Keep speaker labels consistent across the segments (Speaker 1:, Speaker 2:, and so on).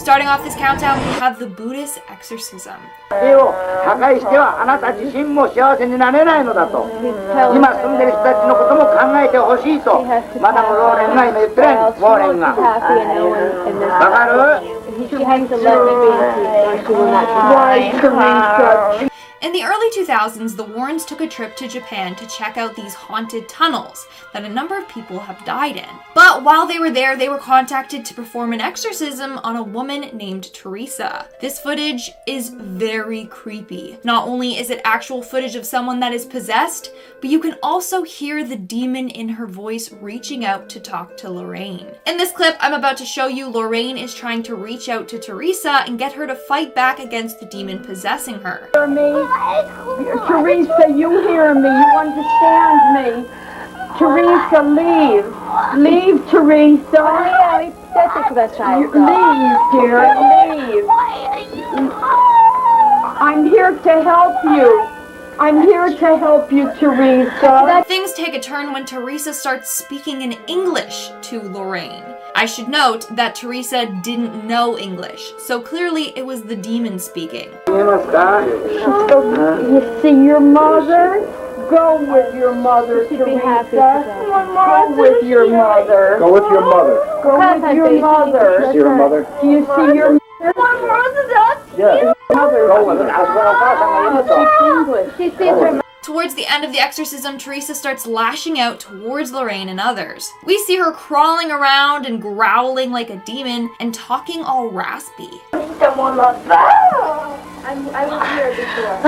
Speaker 1: Starting off this countdown, we have the Buddhist Exorcism.
Speaker 2: 破壊してはあなた自身も幸せになれないのだと。今住んでる人たちのことも考えてほしいと。マダム・ローレンが今言ってるんです。ウォーレンが。わかる？
Speaker 3: She has to let me be or she will not survive.
Speaker 1: In the early 2000s, the Warrens took a trip to Japan to check out these haunted tunnels that a number of people have died in. But while they were there, they were contacted to perform an exorcism on a woman named Teresa. This footage is very creepy. Not only is it actual footage of someone that is possessed, but you can also hear the demon in her voice reaching out to talk to Lorraine. In this clip I'm about to show you, Lorraine is trying to reach out to Teresa and get her to fight back against the demon possessing her.
Speaker 3: Hear me? Teresa, you hear me. You understand me. Teresa, leave. Leave, Teresa. Leave, dear. Leave. I'm here to help you. I'm here to help you, Teresa.
Speaker 1: Things take a turn when Teresa starts speaking in English to Lorraine. I should note that Teresa didn't know English, so clearly it was the demon speaking.
Speaker 3: You see your mother? Go with your mother, Teresa. Go with your mother.
Speaker 2: Go with your mother.
Speaker 3: Go with your mother.
Speaker 2: You see your mother?
Speaker 3: Do you see your mother?
Speaker 2: Yeah. Go with her.
Speaker 3: She sees her.
Speaker 1: Towards the end of the exorcism, Teresa starts lashing out towards Lorraine and others. We see her crawling around and growling like a demon and talking all raspy.
Speaker 3: I was here before.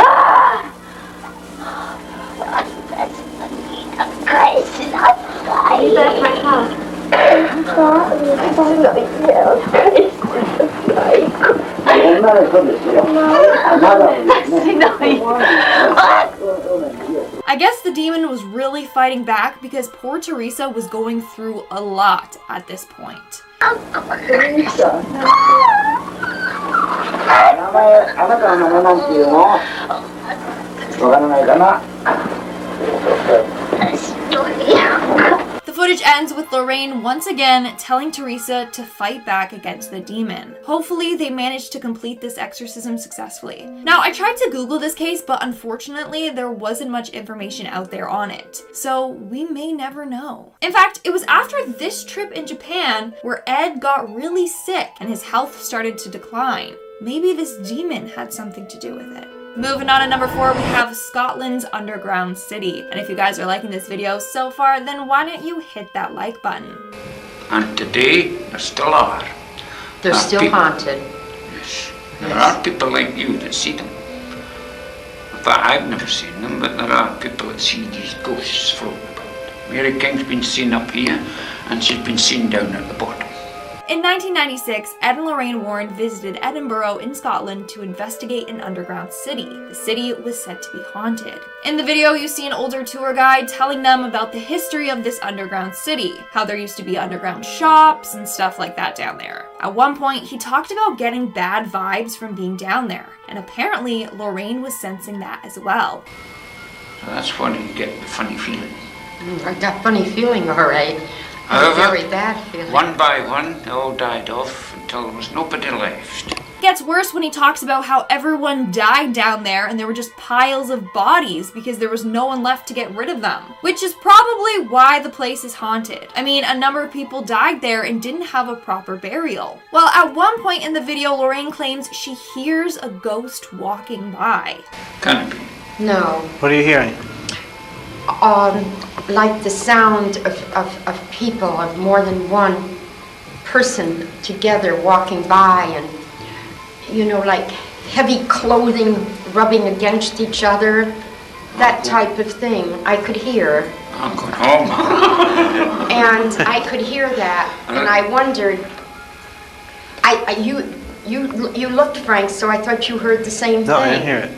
Speaker 3: That's my house.
Speaker 1: I guess the demon was really fighting back because poor Teresa was going through a lot at this point. The footage ends with Lorraine once again telling Teresa to fight back against the demon. Hopefully they managed to complete this exorcism successfully. Now, I tried to Google this case, but unfortunately there wasn't much information out there on it, so we may never know. In fact, it was after this trip in Japan where Ed got really sick and his health started to decline. Maybe this demon had something to do with it. Moving on to number 4, we have Scotland's underground city. And if you guys are liking this video so far, then why don't you hit that like button?
Speaker 4: And today, there still are.
Speaker 5: They're still haunted.
Speaker 4: Yes. There are people like you that see them. In fact, I've never seen them, but there are people that see these ghosts floating about. Mary King's been seen up here, and she's been seen down at the bottom.
Speaker 1: In 1996, Ed and Lorraine Warren visited Edinburgh in Scotland to investigate an underground city. The city was said to be haunted. In the video, you see an older tour guide telling them about the history of this underground city, how there used to be underground shops and stuff like that down there. At one point, he talked about getting bad vibes from being down there, and apparently Lorraine was sensing that as well.
Speaker 4: So that's when you get the funny feeling.
Speaker 5: I got funny feeling, all right.
Speaker 4: However,
Speaker 5: very bad feeling.
Speaker 4: One by one, they all died off until there was nobody left.
Speaker 1: It gets worse when he talks about how everyone died down there and there were just piles of bodies because there was no one left to get rid of them. Which is probably why the place is haunted. I mean, a number of people died there and didn't have a proper burial. Well, at one point in the video, Lorraine claims she hears a ghost walking by.
Speaker 4: Can't be.
Speaker 5: No.
Speaker 6: What are you hearing?
Speaker 5: Like the sound of people, of more than one person together walking by, and, you know, like heavy clothing rubbing against each other, that type of thing I could hear.
Speaker 4: I'm going home.
Speaker 5: And I could hear that, and I wondered, you looked, Frank, so I thought you heard the same thing.
Speaker 6: No, I didn't hear it.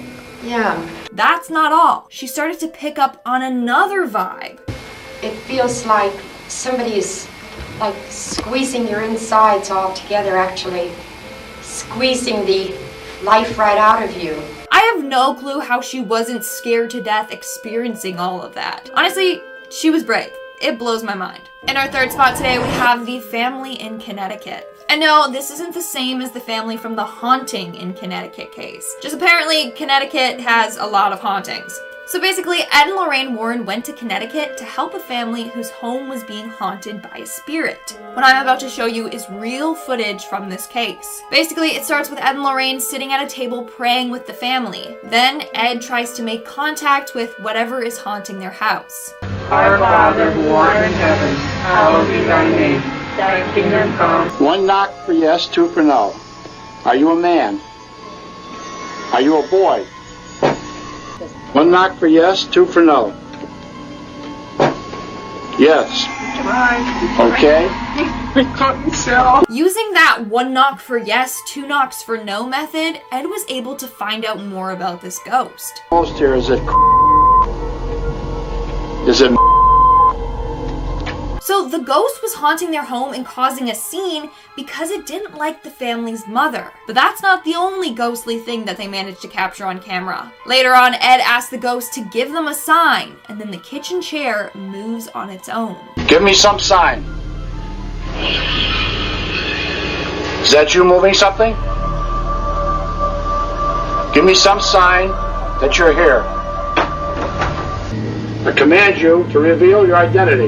Speaker 5: Yeah.
Speaker 1: That's not all. She started to pick up on another vibe.
Speaker 5: It feels like somebody is like squeezing your insides all together, actually. Squeezing the life right out of you.
Speaker 1: I have no clue how she wasn't scared to death experiencing all of that. Honestly, she was brave. It blows my mind. In our third spot today, we have the family in Connecticut. And no, this isn't the same as the family from the haunting in Connecticut case. Just apparently, Connecticut has a lot of hauntings. So basically, Ed and Lorraine Warren went to Connecticut to help a family whose home was being haunted by a spirit. What I'm about to show you is real footage from this case. Basically, it starts with Ed and Lorraine sitting at a table praying with the family. Then, Ed tries to make contact with whatever is haunting their house.
Speaker 6: Our Father who art in heaven, hallowed be thy name. Thy kingdom come.
Speaker 2: One knock for yes, two for no. Are you a man? Are you a boy? One knock for yes, two for no. Yes. Okay.
Speaker 1: Using that one knock for yes, two knocks for no method, Ed was able to find out more about this ghost.
Speaker 2: Most here is it? Is it?
Speaker 1: So the ghost was haunting their home and causing a scene because it didn't like the family's mother. But that's not the only ghostly thing that they managed to capture on camera. Later on, Ed asked the ghost to give them a sign, and then the kitchen chair moves on its own.
Speaker 2: Give me some sign. Is that you moving something? Give me some sign that you're here. I command you to reveal your identity.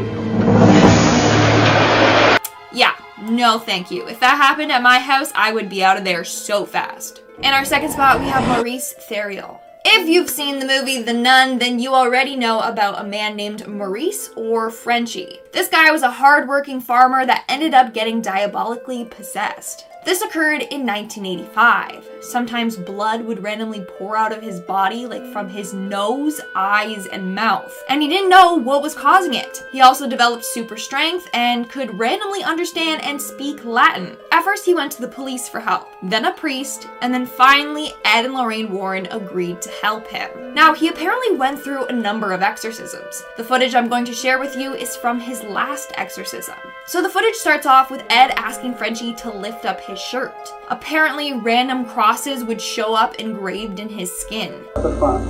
Speaker 1: Yeah, no thank you. If that happened at my house, I would be out of there so fast. In our second spot, we have Maurice Theriault. If you've seen the movie The Nun, then you already know about a man named Maurice, or Frenchie. This guy was a hard-working farmer that ended up getting diabolically possessed. This occurred in 1985. Sometimes blood would randomly pour out of his body, like from his nose, eyes, and mouth. And he didn't know what was causing it. He also developed super strength and could randomly understand and speak Latin. At first, he went to the police for help, then a priest, and then finally Ed and Lorraine Warren agreed to help him. Now, he apparently went through a number of exorcisms. The footage I'm going to share with you is from his last exorcism. So the footage starts off with Ed asking Frenchie to lift up his shirt. Apparently, random crosses would show up engraved in his skin.
Speaker 7: At the front.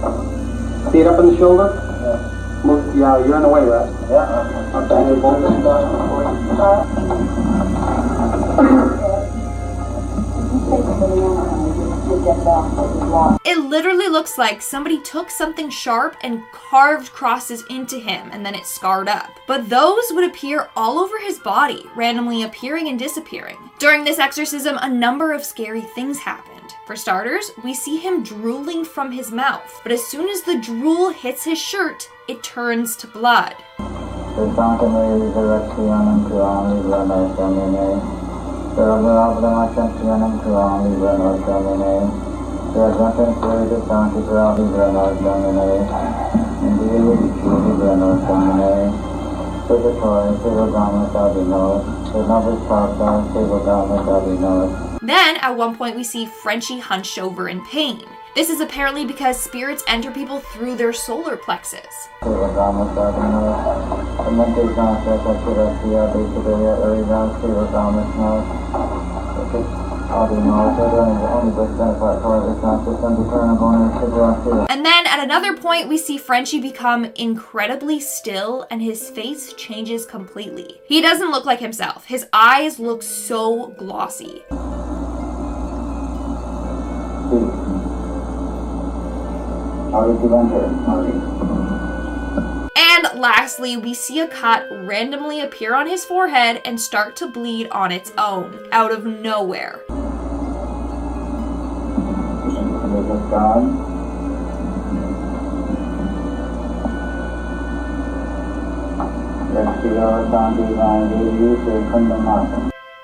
Speaker 7: See it up in the shoulder? Yeah. Move, yeah, you're in the way, right? Yeah. Okay, you're both in
Speaker 1: It literally looks like somebody took something sharp and carved crosses into him, and then it scarred up. But those would appear all over his body, randomly appearing and disappearing. During this exorcism, a number of scary things happened. For starters, we see him drooling from his mouth, but as soon as the drool hits his shirt, it turns to blood. Then, at one point, we see Frenchie hunched over in pain. This is apparently because spirits enter people through their solar plexus. And then at another point, we see Frenchie become incredibly still and his face changes completely. He doesn't look like himself. His eyes look so glossy. And lastly, we see a cut randomly appear on his forehead and start to bleed on its own, out of nowhere.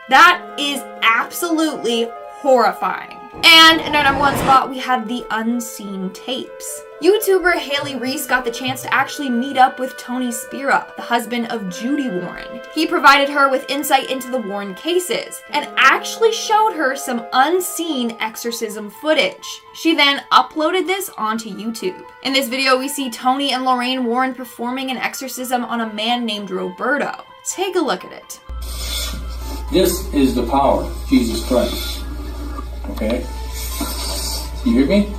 Speaker 1: That is absolutely horrifying. And in our number one spot, we have the unseen tapes. YouTuber Haley Reese got the chance to actually meet up with Tony Spira, the husband of Judy Warren. He provided her with insight into the Warren cases and actually showed her some unseen exorcism footage. She then uploaded this onto YouTube. In this video, we see Tony and Lorraine Warren performing an exorcism on a man named Roberto. Take a look at it.
Speaker 8: This is the power, Jesus Christ. Okay? You hear me?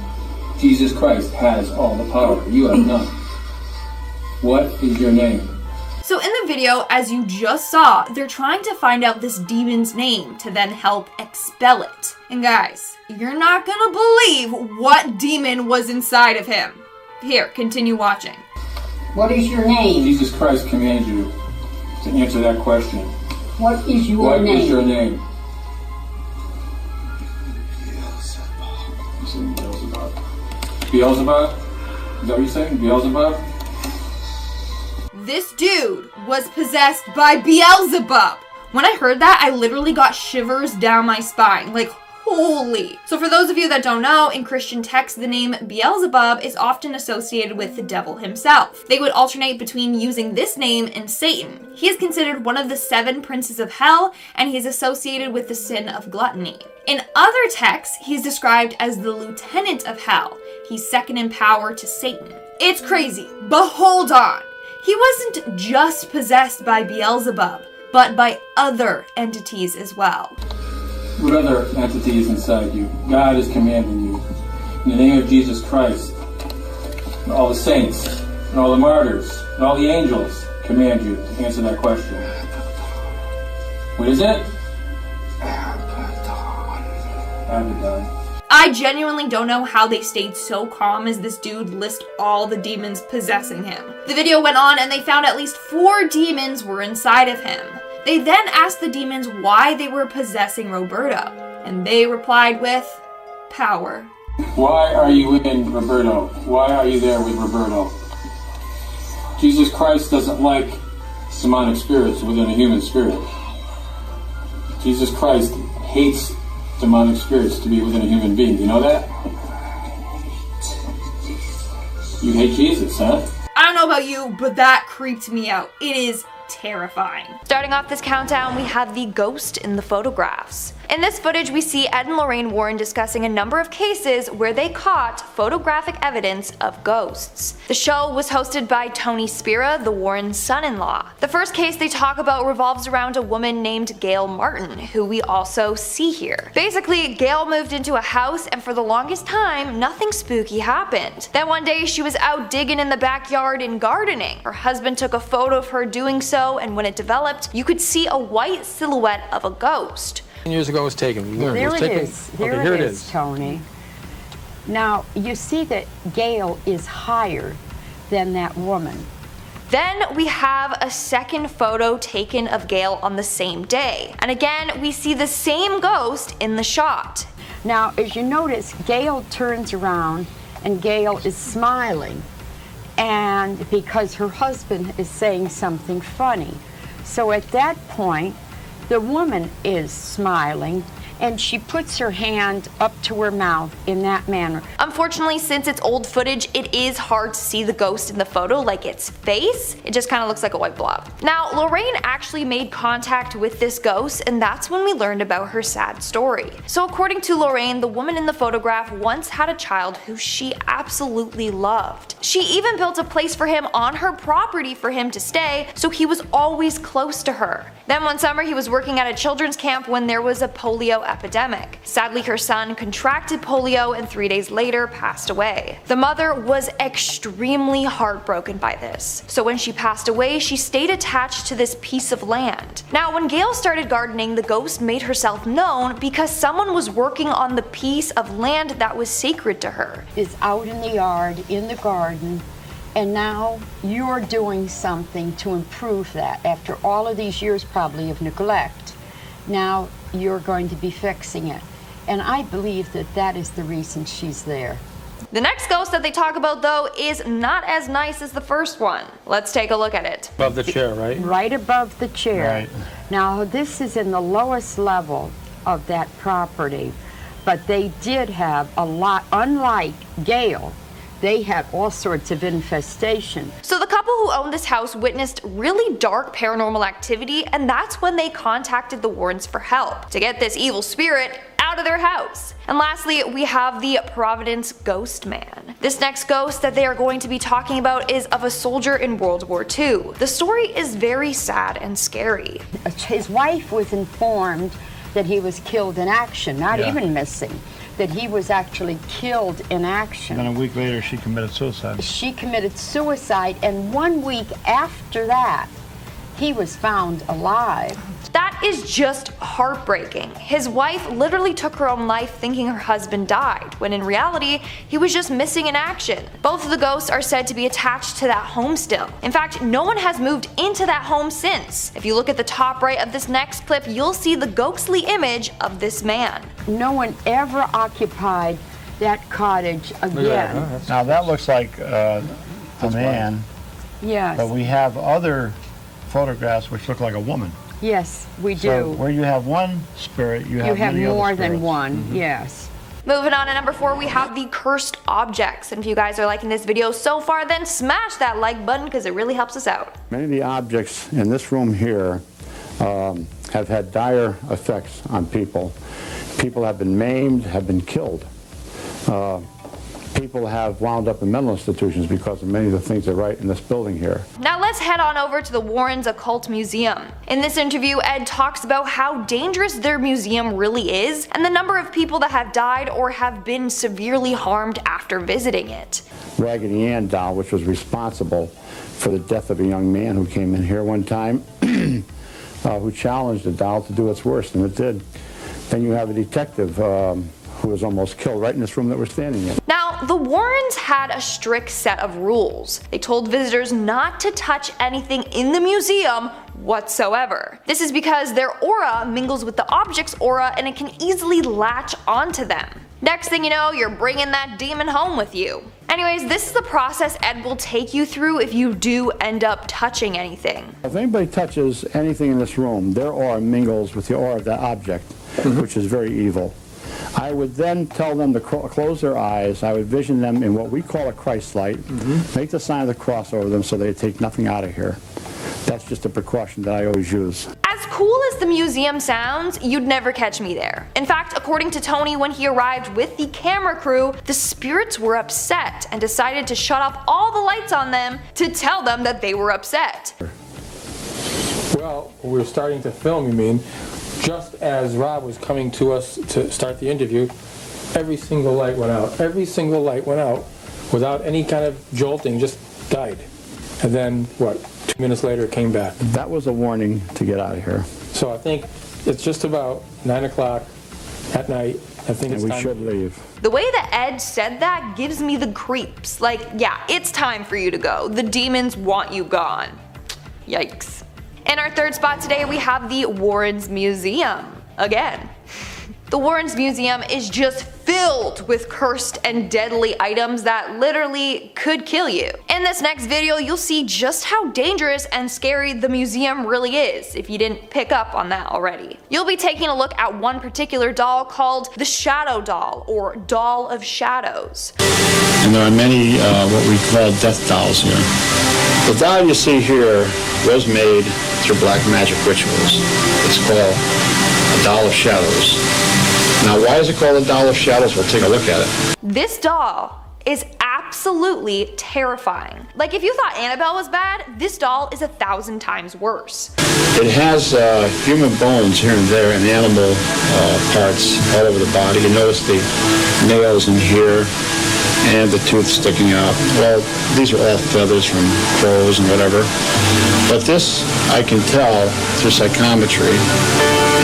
Speaker 8: Jesus Christ has all the power. You have none. What is your name?
Speaker 1: So in the video, as you just saw, they're trying to find out this demon's name to then help expel it. And guys, you're not gonna believe what demon was inside of him. Here, continue watching.
Speaker 9: What is your name?
Speaker 8: Jesus Christ commanded you to answer that question.
Speaker 9: What is your name?
Speaker 8: What is your name? Beelzebub? Is that what you're saying? Beelzebub?
Speaker 1: This dude was possessed by Beelzebub. When I heard that, I literally got shivers down my spine. Like, holy. So for those of you that don't know, in Christian texts, the name Beelzebub is often associated with the devil himself. They would alternate between using this name and Satan. He is considered one of the 7 princes of hell, and he is associated with the sin of gluttony. In other texts, he's described as the lieutenant of hell. He's second in power to Satan. It's crazy, but hold on. He wasn't just possessed by Beelzebub, but by other entities as well.
Speaker 8: What other entity is inside you? God is commanding you. In the name of Jesus Christ, and all the saints, and all the martyrs, and all the angels command you to answer that question. What is it? Abaddon.
Speaker 1: I genuinely don't know how they stayed so calm as this dude lists all the demons possessing him. The video went on and they found at least 4 demons were inside of him. They then asked the demons why they were possessing Roberto, and they replied with power.
Speaker 8: Why are you in Roberto? Why are you there with Roberto? Jesus Christ doesn't like demonic spirits within a human spirit. Jesus Christ hates demonic spirits to be within a human being. You know that? You hate Jesus, huh?
Speaker 1: I don't know about you, but that creeped me out. It is terrifying. Starting off this countdown, we have the ghost in the photographs. In this footage, we see Ed and Lorraine Warren discussing a number of cases where they caught photographic evidence of ghosts. The show was hosted by Tony Spira, the Warrens' son-in-law. The first case they talk about revolves around a woman named Gail Martin, who we also see here. Basically, Gail moved into a house and for the longest time, nothing spooky happened. Then one day, she was out digging in the backyard and gardening. Her husband took a photo of her doing so, and when it developed, you could see a white silhouette of a ghost.
Speaker 10: Years ago it was taken.
Speaker 3: There it is. Here it is, Tony. Now, you see that Gail is higher than that woman.
Speaker 1: Then we have a second photo taken of Gail on the same day. And again, we see the same ghost in the shot.
Speaker 3: Now, as you notice, Gail turns around and Gail is smiling. And because her husband is saying something funny. So at that point, the woman is smiling, and she puts her hand up to her mouth in that manner.
Speaker 1: Unfortunately, since it's old footage, it is hard to see the ghost in the photo, like its face. It just kind of looks like a white blob. Now, Lorraine actually made contact with this ghost, and that's when we learned about her sad story. So according to Lorraine, the woman in the photograph once had a child who she absolutely loved. She even built a place for him on her property for him to stay, so he was always close to her. Then one summer, he was working at a children's camp when there was a polio epidemic. Sadly, her son contracted polio and 3 days later passed away. The mother was extremely heartbroken by this. So when she passed away, she stayed attached to this piece of land. Now, when Gail started gardening, the ghost made herself known because someone was working on the piece of land that was sacred to her.
Speaker 3: Is out in the yard, in the garden, and now you're doing something to improve that. After all of these years probably of neglect, now you're going to be fixing it. And I believe that that is the reason she's there.
Speaker 1: The next ghost that they talk about, though, is not as nice as the first one. Let's take a look at it.
Speaker 10: Above the chair, right?
Speaker 3: Right above the chair.
Speaker 10: Right.
Speaker 3: Now, this is in the lowest level of that property, but they did have a lot, unlike Gail, they had all sorts of infestation.
Speaker 1: So the couple who owned this house witnessed really dark paranormal activity, and that's when they contacted the Warrens for help to get this evil spirit out of their house. And lastly, we have the Providence Ghost Man. This next ghost that they are going to be talking about is of a soldier in World War II. The story is very sad and scary.
Speaker 3: His wife was informed that he was killed in action, not even missing. That he was actually killed in action.
Speaker 10: And then a week later she committed suicide.
Speaker 3: She committed suicide, and 1 week after that, he was found alive.
Speaker 1: That is just heartbreaking. His wife literally took her own life thinking her husband died, when in reality, he was just missing in action. Both of the ghosts are said to be attached to that home still. In fact, no one has moved into that home since. If you look at the top right of this next clip, you'll see the ghostly image of this man.
Speaker 3: No one ever occupied that cottage again.
Speaker 11: Now that looks like a man.
Speaker 3: Yes.
Speaker 11: But we have other photographs which look like a woman.
Speaker 3: Yes, we do.
Speaker 11: So where you have one spirit, you have many other
Speaker 3: more
Speaker 11: spirits.
Speaker 3: than one, yes.
Speaker 1: Moving on to number 4, we have the cursed objects. And if you guys are liking this video so far, then smash that like button because it really helps us out.
Speaker 11: Many of the objects in this room here have had dire effects on people. People have been maimed, have been killed. People have wound up in mental institutions because of many of the things they write in this building here.
Speaker 1: Now let's head on over to the Warrens Occult Museum. In this interview, Ed talks about how dangerous their museum really is and the number of people that have died or have been severely harmed after visiting it.
Speaker 11: Raggedy Ann doll, which was responsible for the death of a young man who came in here one time, who challenged the doll to do its worst, and it did. Then you have a detective who was almost killed right in this room that we're standing in.
Speaker 1: Now, the Warrens had a strict set of rules. They told visitors not to touch anything in the museum whatsoever. This is because their aura mingles with the object's aura and it can easily latch onto them. Next thing you know, you're bringing that demon home with you. Anyways, this is the process Ed will take you through if you do end up touching anything.
Speaker 11: If anybody touches anything in this room, their aura mingles with the aura of that object, which is very evil. I would then tell them to close their eyes. I would vision them in what we call a Christ light, make the sign of the cross over them so they take nothing out of here. That's just a precaution that I always use.
Speaker 1: As cool as the museum sounds, you'd never catch me there. In fact, according to Tony, when he arrived with the camera crew, the spirits were upset and decided to shut off all the lights on them to tell them that they were upset.
Speaker 10: Well, we were starting to film, you mean, just as Rob was coming to us to start the interview, every single light went out. Every single light went out without any kind of jolting, just died. And then, what, 2 minutes later it came back.
Speaker 11: That was a warning to get out of here.
Speaker 10: So I think it's just about 9 o'clock at night. I think it's time.
Speaker 11: And we should leave.
Speaker 1: The way that Ed said that gives me the creeps. Like, yeah, it's time for you to go. The demons want you gone. Yikes. In our third spot today, we have the Warrens Museum. Again. The Warrens Museum is just filled with cursed and deadly items that literally could kill you. In this next video, you'll see just how dangerous and scary the museum really is, if you didn't pick up on that already. You'll be taking a look at one particular doll called the Shadow Doll, or Doll of Shadows.
Speaker 11: And there are many what we call death dolls here. The doll you see here was made through black magic rituals. It's called a Doll of Shadows. Now, why is it called a Doll of Shadows? We'll take a look at it.
Speaker 1: This doll is absolutely terrifying. Like, if you thought Annabelle was bad, this doll is 1,000 times worse.
Speaker 11: It has human bones here and there and animal parts all over the body. You notice the nails in here and the tooth sticking out. Well, these are all feathers from crows and whatever. But this, I can tell through psychometry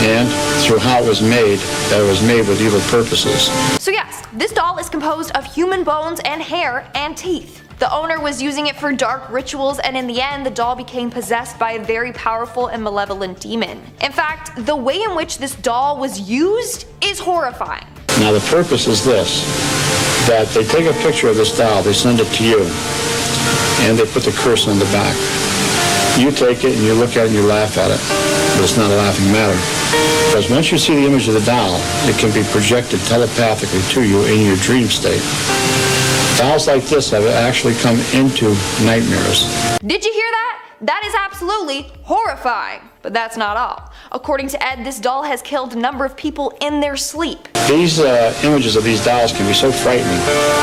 Speaker 11: and through how it was made, that it was made with evil purposes.
Speaker 1: So yes, this doll is composed of human bones and hair and teeth. The owner was using it for dark rituals, and in the end, the doll became possessed by a very powerful and malevolent demon. In fact, the way in which this doll was used is horrifying.
Speaker 11: Now the purpose is this, that they take a picture of this doll, they send it to you, and they put the curse on the back. You take it and you look at it and you laugh at it, but it's not a laughing matter. Because once you see the image of the doll, it can be projected telepathically to you in your dream state. Dolls like this have actually come into nightmares.
Speaker 1: Did you hear that? That is absolutely horrifying. But that's not all. According to Ed, this doll has killed a number of people in their sleep.
Speaker 11: These images of these dolls can be so frightening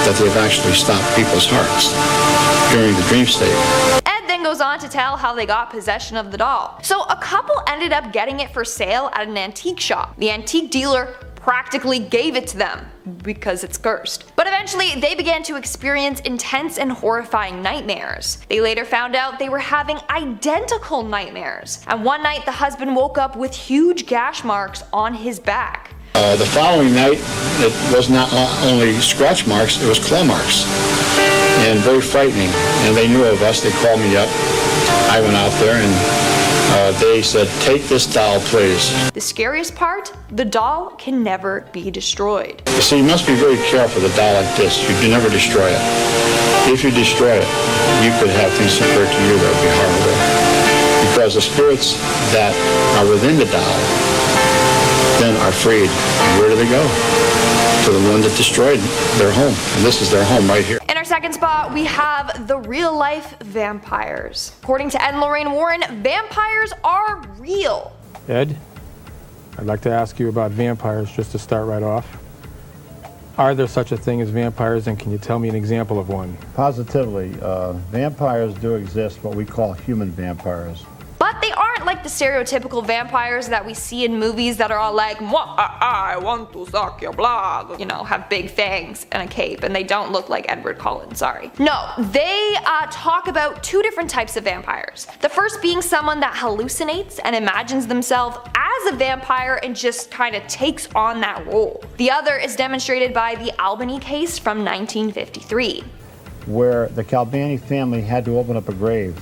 Speaker 11: that they've actually stopped people's hearts during the dream state.
Speaker 1: Ed then goes on to tell how they got possession of the doll. So a couple ended up getting it for sale at an antique shop. The antique dealer practically gave it to them because it's cursed. But eventually Eventually, they began to experience intense and horrifying nightmares. They later found out they were having identical nightmares, and one night the husband woke up with huge gash marks on his back.
Speaker 11: The following night, it was not only scratch marks, it was claw marks, and very frightening. And they knew of us. They called me up. I went out there, and they said, "Take this doll, please."
Speaker 1: The scariest part? The doll can never be destroyed.
Speaker 11: You see, you must be very careful with a doll like this. You can never destroy it. If you destroy it, you could have things occur to you that would be harmful. Because the spirits that are within the doll then are freed. Where do they go? To the one that destroyed their home. And this is their home right here.
Speaker 1: In our second spot, we have the real-life vampires. According to Ed and Lorraine Warren, vampires are real.
Speaker 10: Ed, I'd like to ask you about vampires just to start right off. Are there such a thing as vampires, and can you tell me an example of one?
Speaker 12: Positively. Vampires do exist, what we call human vampires.
Speaker 1: But they aren't like the stereotypical vampires that we see in movies that are all like, I want to suck your blood. You know, have big fangs and a cape, and they don't look like Edward Cullen, sorry. No, they talk about two different types of vampires. The first being someone that hallucinates and imagines themselves as a vampire and just kind of takes on that role. The other is demonstrated by the Albany case from 1953.
Speaker 12: Where the Calbani family had to open up a grave.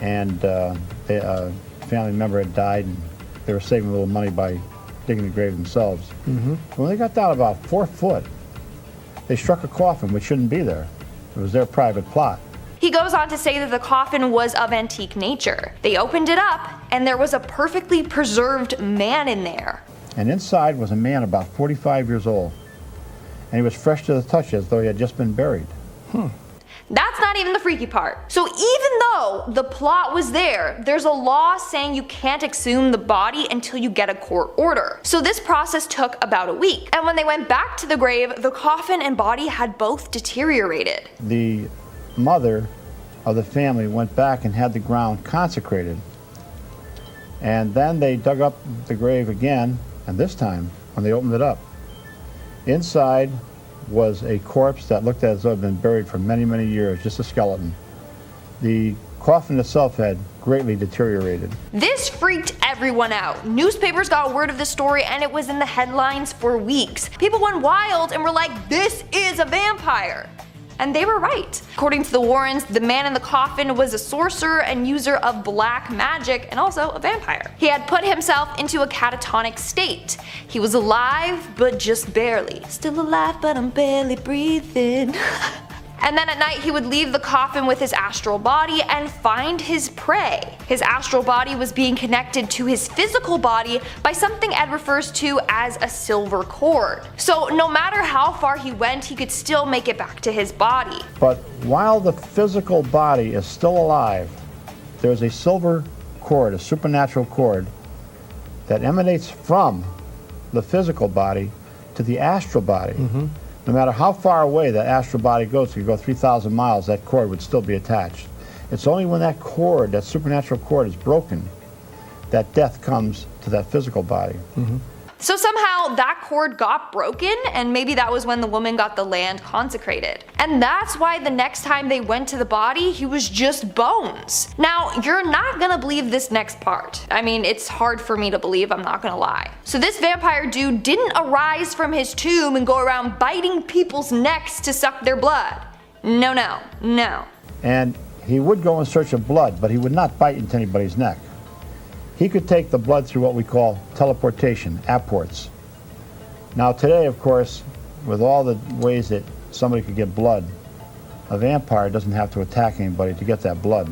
Speaker 12: And a family member had died, and they were saving a little money by digging the grave themselves. When they got down about 4 foot, they struck a coffin which shouldn't be there. It was their private plot.
Speaker 1: He goes on to say that the coffin was of antique nature. They opened it up, and there was a perfectly preserved man in there.
Speaker 12: And inside was a man about 45 years old. And he was fresh to the touch as though he had just been buried.
Speaker 1: That's not even the freaky part. So even though the plot was there, there's a law saying you can't exhume the body until you get a court order. So this process took about a week. And when they went back to the grave, the coffin and body had both deteriorated.
Speaker 12: The mother of the family went back and had the ground consecrated. And then they dug up the grave again, and this time, when they opened it up, inside was a corpse that looked as though it had been buried for many, many years, just a skeleton. The coffin itself had greatly deteriorated.
Speaker 1: This freaked everyone out. Newspapers got word of the story and it was in the headlines for weeks. People went wild and were like, this is a vampire. And they were right. According to the Warrens, the man in the coffin was a sorcerer and user of black magic and also a vampire. He had put himself into a catatonic state. He was alive, but just barely. Still alive, but I'm barely breathing. And then at night he would leave the coffin with his astral body and find his prey. His astral body was being connected to his physical body by something Ed refers to as a silver cord. So no matter how far he went, he could still make it back to his body.
Speaker 12: But while the physical body is still alive, there's a silver cord, a supernatural cord, that emanates from the physical body to the astral body. No matter how far away that astral body goes, if you go 3,000 miles, that cord would still be attached. It's only when that cord, that supernatural cord, is broken, that death comes to that physical body.
Speaker 1: So somehow that cord got broken, and maybe that was when the woman got the land consecrated. And that's why the next time they went to the body, he was just bones. Now, you're not gonna believe this next part. I mean, it's hard for me to believe, I'm not gonna lie. So this vampire dude didn't arise from his tomb and go around biting people's necks to suck their blood. No, no, no.
Speaker 12: And he would go in search of blood, but he would not bite into anybody's neck. He could take the blood through what we call teleportation, apports. Now today, of course, with all the ways that somebody could get blood, a vampire doesn't have to attack anybody to get that blood.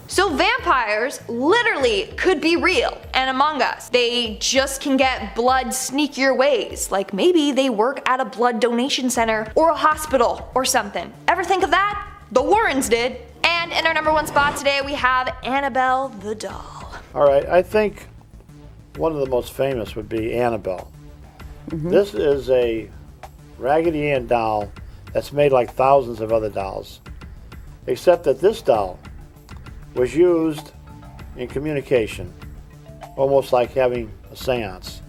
Speaker 1: So vampires literally could be real and among us. They just can get blood sneakier ways, like maybe they work at a blood donation center or a hospital or something. Ever think of that? The Warrens did. And in our #1 spot today we have Annabelle the doll.
Speaker 13: All right, I think one of the most famous would be Annabelle. This is a Raggedy Ann doll that's made like thousands of other dolls, except that this doll was used in communication, almost like having a seance.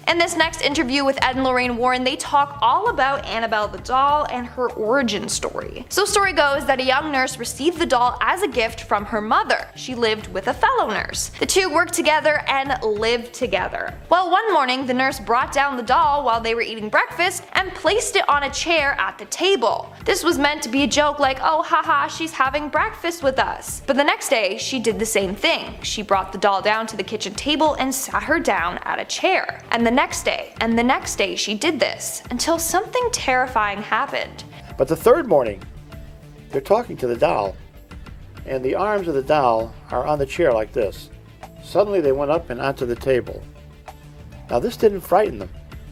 Speaker 1: In this next interview with Ed and Lorraine Warren, they talk all about Annabelle the doll and her origin story. So story goes that a young nurse received the doll as a gift from her mother. She lived with a fellow nurse. The two worked together and lived together. Well, one morning the nurse brought down the doll while they were eating breakfast and placed it on a chair at the table. This was meant to be a joke like, oh haha, she's having breakfast with us. But the next day she did the same thing. She brought the doll down to the kitchen table and sat her down at a chair. And the next day she did this until something terrifying happened.
Speaker 13: But the third morning, they're talking to the doll, and the arms of the doll are on the chair like this. Suddenly they went up and onto the table. Now this didn't frighten them.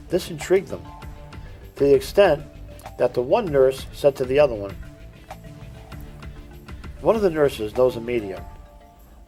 Speaker 13: This intrigued them, to the extent that the one nurse said to the other one of the nurses knows a medium.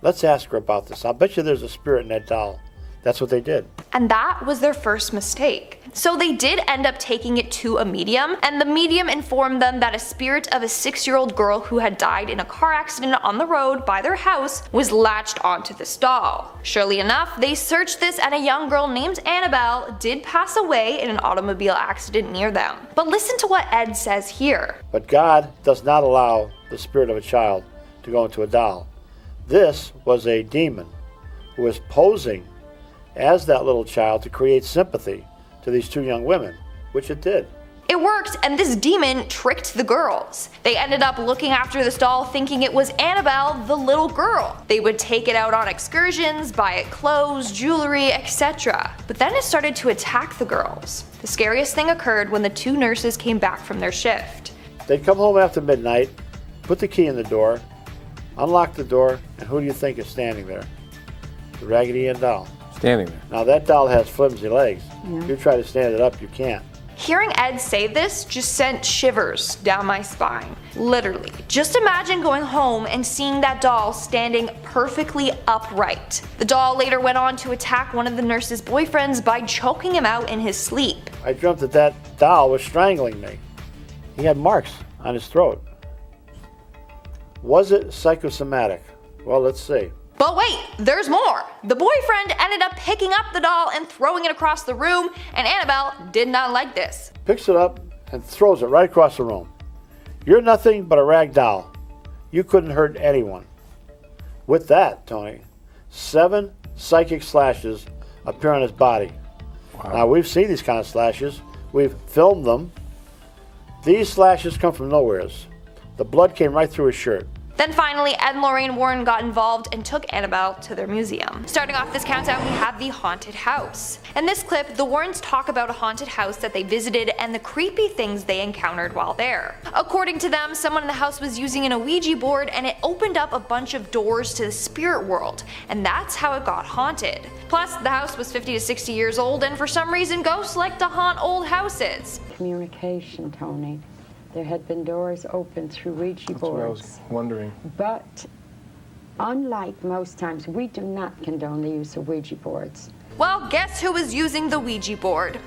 Speaker 13: Let's ask her about this. I'll bet you there's a spirit in that doll. That's what they did.
Speaker 1: And that was their first mistake. So they did end up taking it to a medium, and the medium informed them that a spirit of a 6-year-old girl who had died in a car accident on the road by their house was latched onto this doll. Surely enough, they searched this and a young girl named Annabelle did pass away in an automobile accident near them. But listen to what Ed says here.
Speaker 13: But God does not allow the spirit of a child to go into a doll. This was a demon who was posing as that little child to create sympathy to these two young women, which it did.
Speaker 1: It worked, and this demon tricked the girls. They ended up looking after this doll thinking it was Annabelle, the little girl. They would take it out on excursions, buy it clothes, jewelry, etc. But then it started to attack the girls. The scariest thing occurred when the two nurses came back from their shift.
Speaker 13: They'd come home after midnight, put the key in the door, unlock the door, and who do you think is standing there? The Raggedy Ann doll.
Speaker 10: Standing there.
Speaker 13: Now that doll has flimsy legs. If you try to stand it up, you can't.
Speaker 1: Hearing Ed say this just sent shivers down my spine. Literally. Just imagine going home and seeing that doll standing perfectly upright. The doll later went on to attack one of the nurse's boyfriends by choking him out in his sleep.
Speaker 13: I dreamt that that doll was strangling me. He had marks on his throat. Was it psychosomatic? Well, let's see.
Speaker 1: But wait, there's more! The boyfriend ended up picking up the doll and throwing it across the room, and Annabelle did not like this.
Speaker 13: Picks it up and throws it right across the room. You're nothing but a rag doll. You couldn't hurt anyone. With that, Tony, 7 psychic slashes appear on his body. Wow. Now, we've seen these kind of slashes. We've filmed them. These slashes come from nowheres. The blood came right through his shirt.
Speaker 1: Then finally, Ed and Lorraine Warren got involved and took Annabelle to their museum. Starting off this countdown, we have the haunted house. In this clip, the Warrens talk about a haunted house that they visited and the creepy things they encountered while there. According to them, someone in the house was using an Ouija board and it opened up a bunch of doors to the spirit world, and that's how it got haunted. Plus, the house was 50 to 60 years old, and for some reason, ghosts like to haunt old houses.
Speaker 3: Communication, Tony. There had been doors open through Ouija boards.
Speaker 10: That's what I was wondering.
Speaker 3: But unlike most times, we do not condone the use of Ouija boards.
Speaker 1: Well, guess who was using the Ouija board?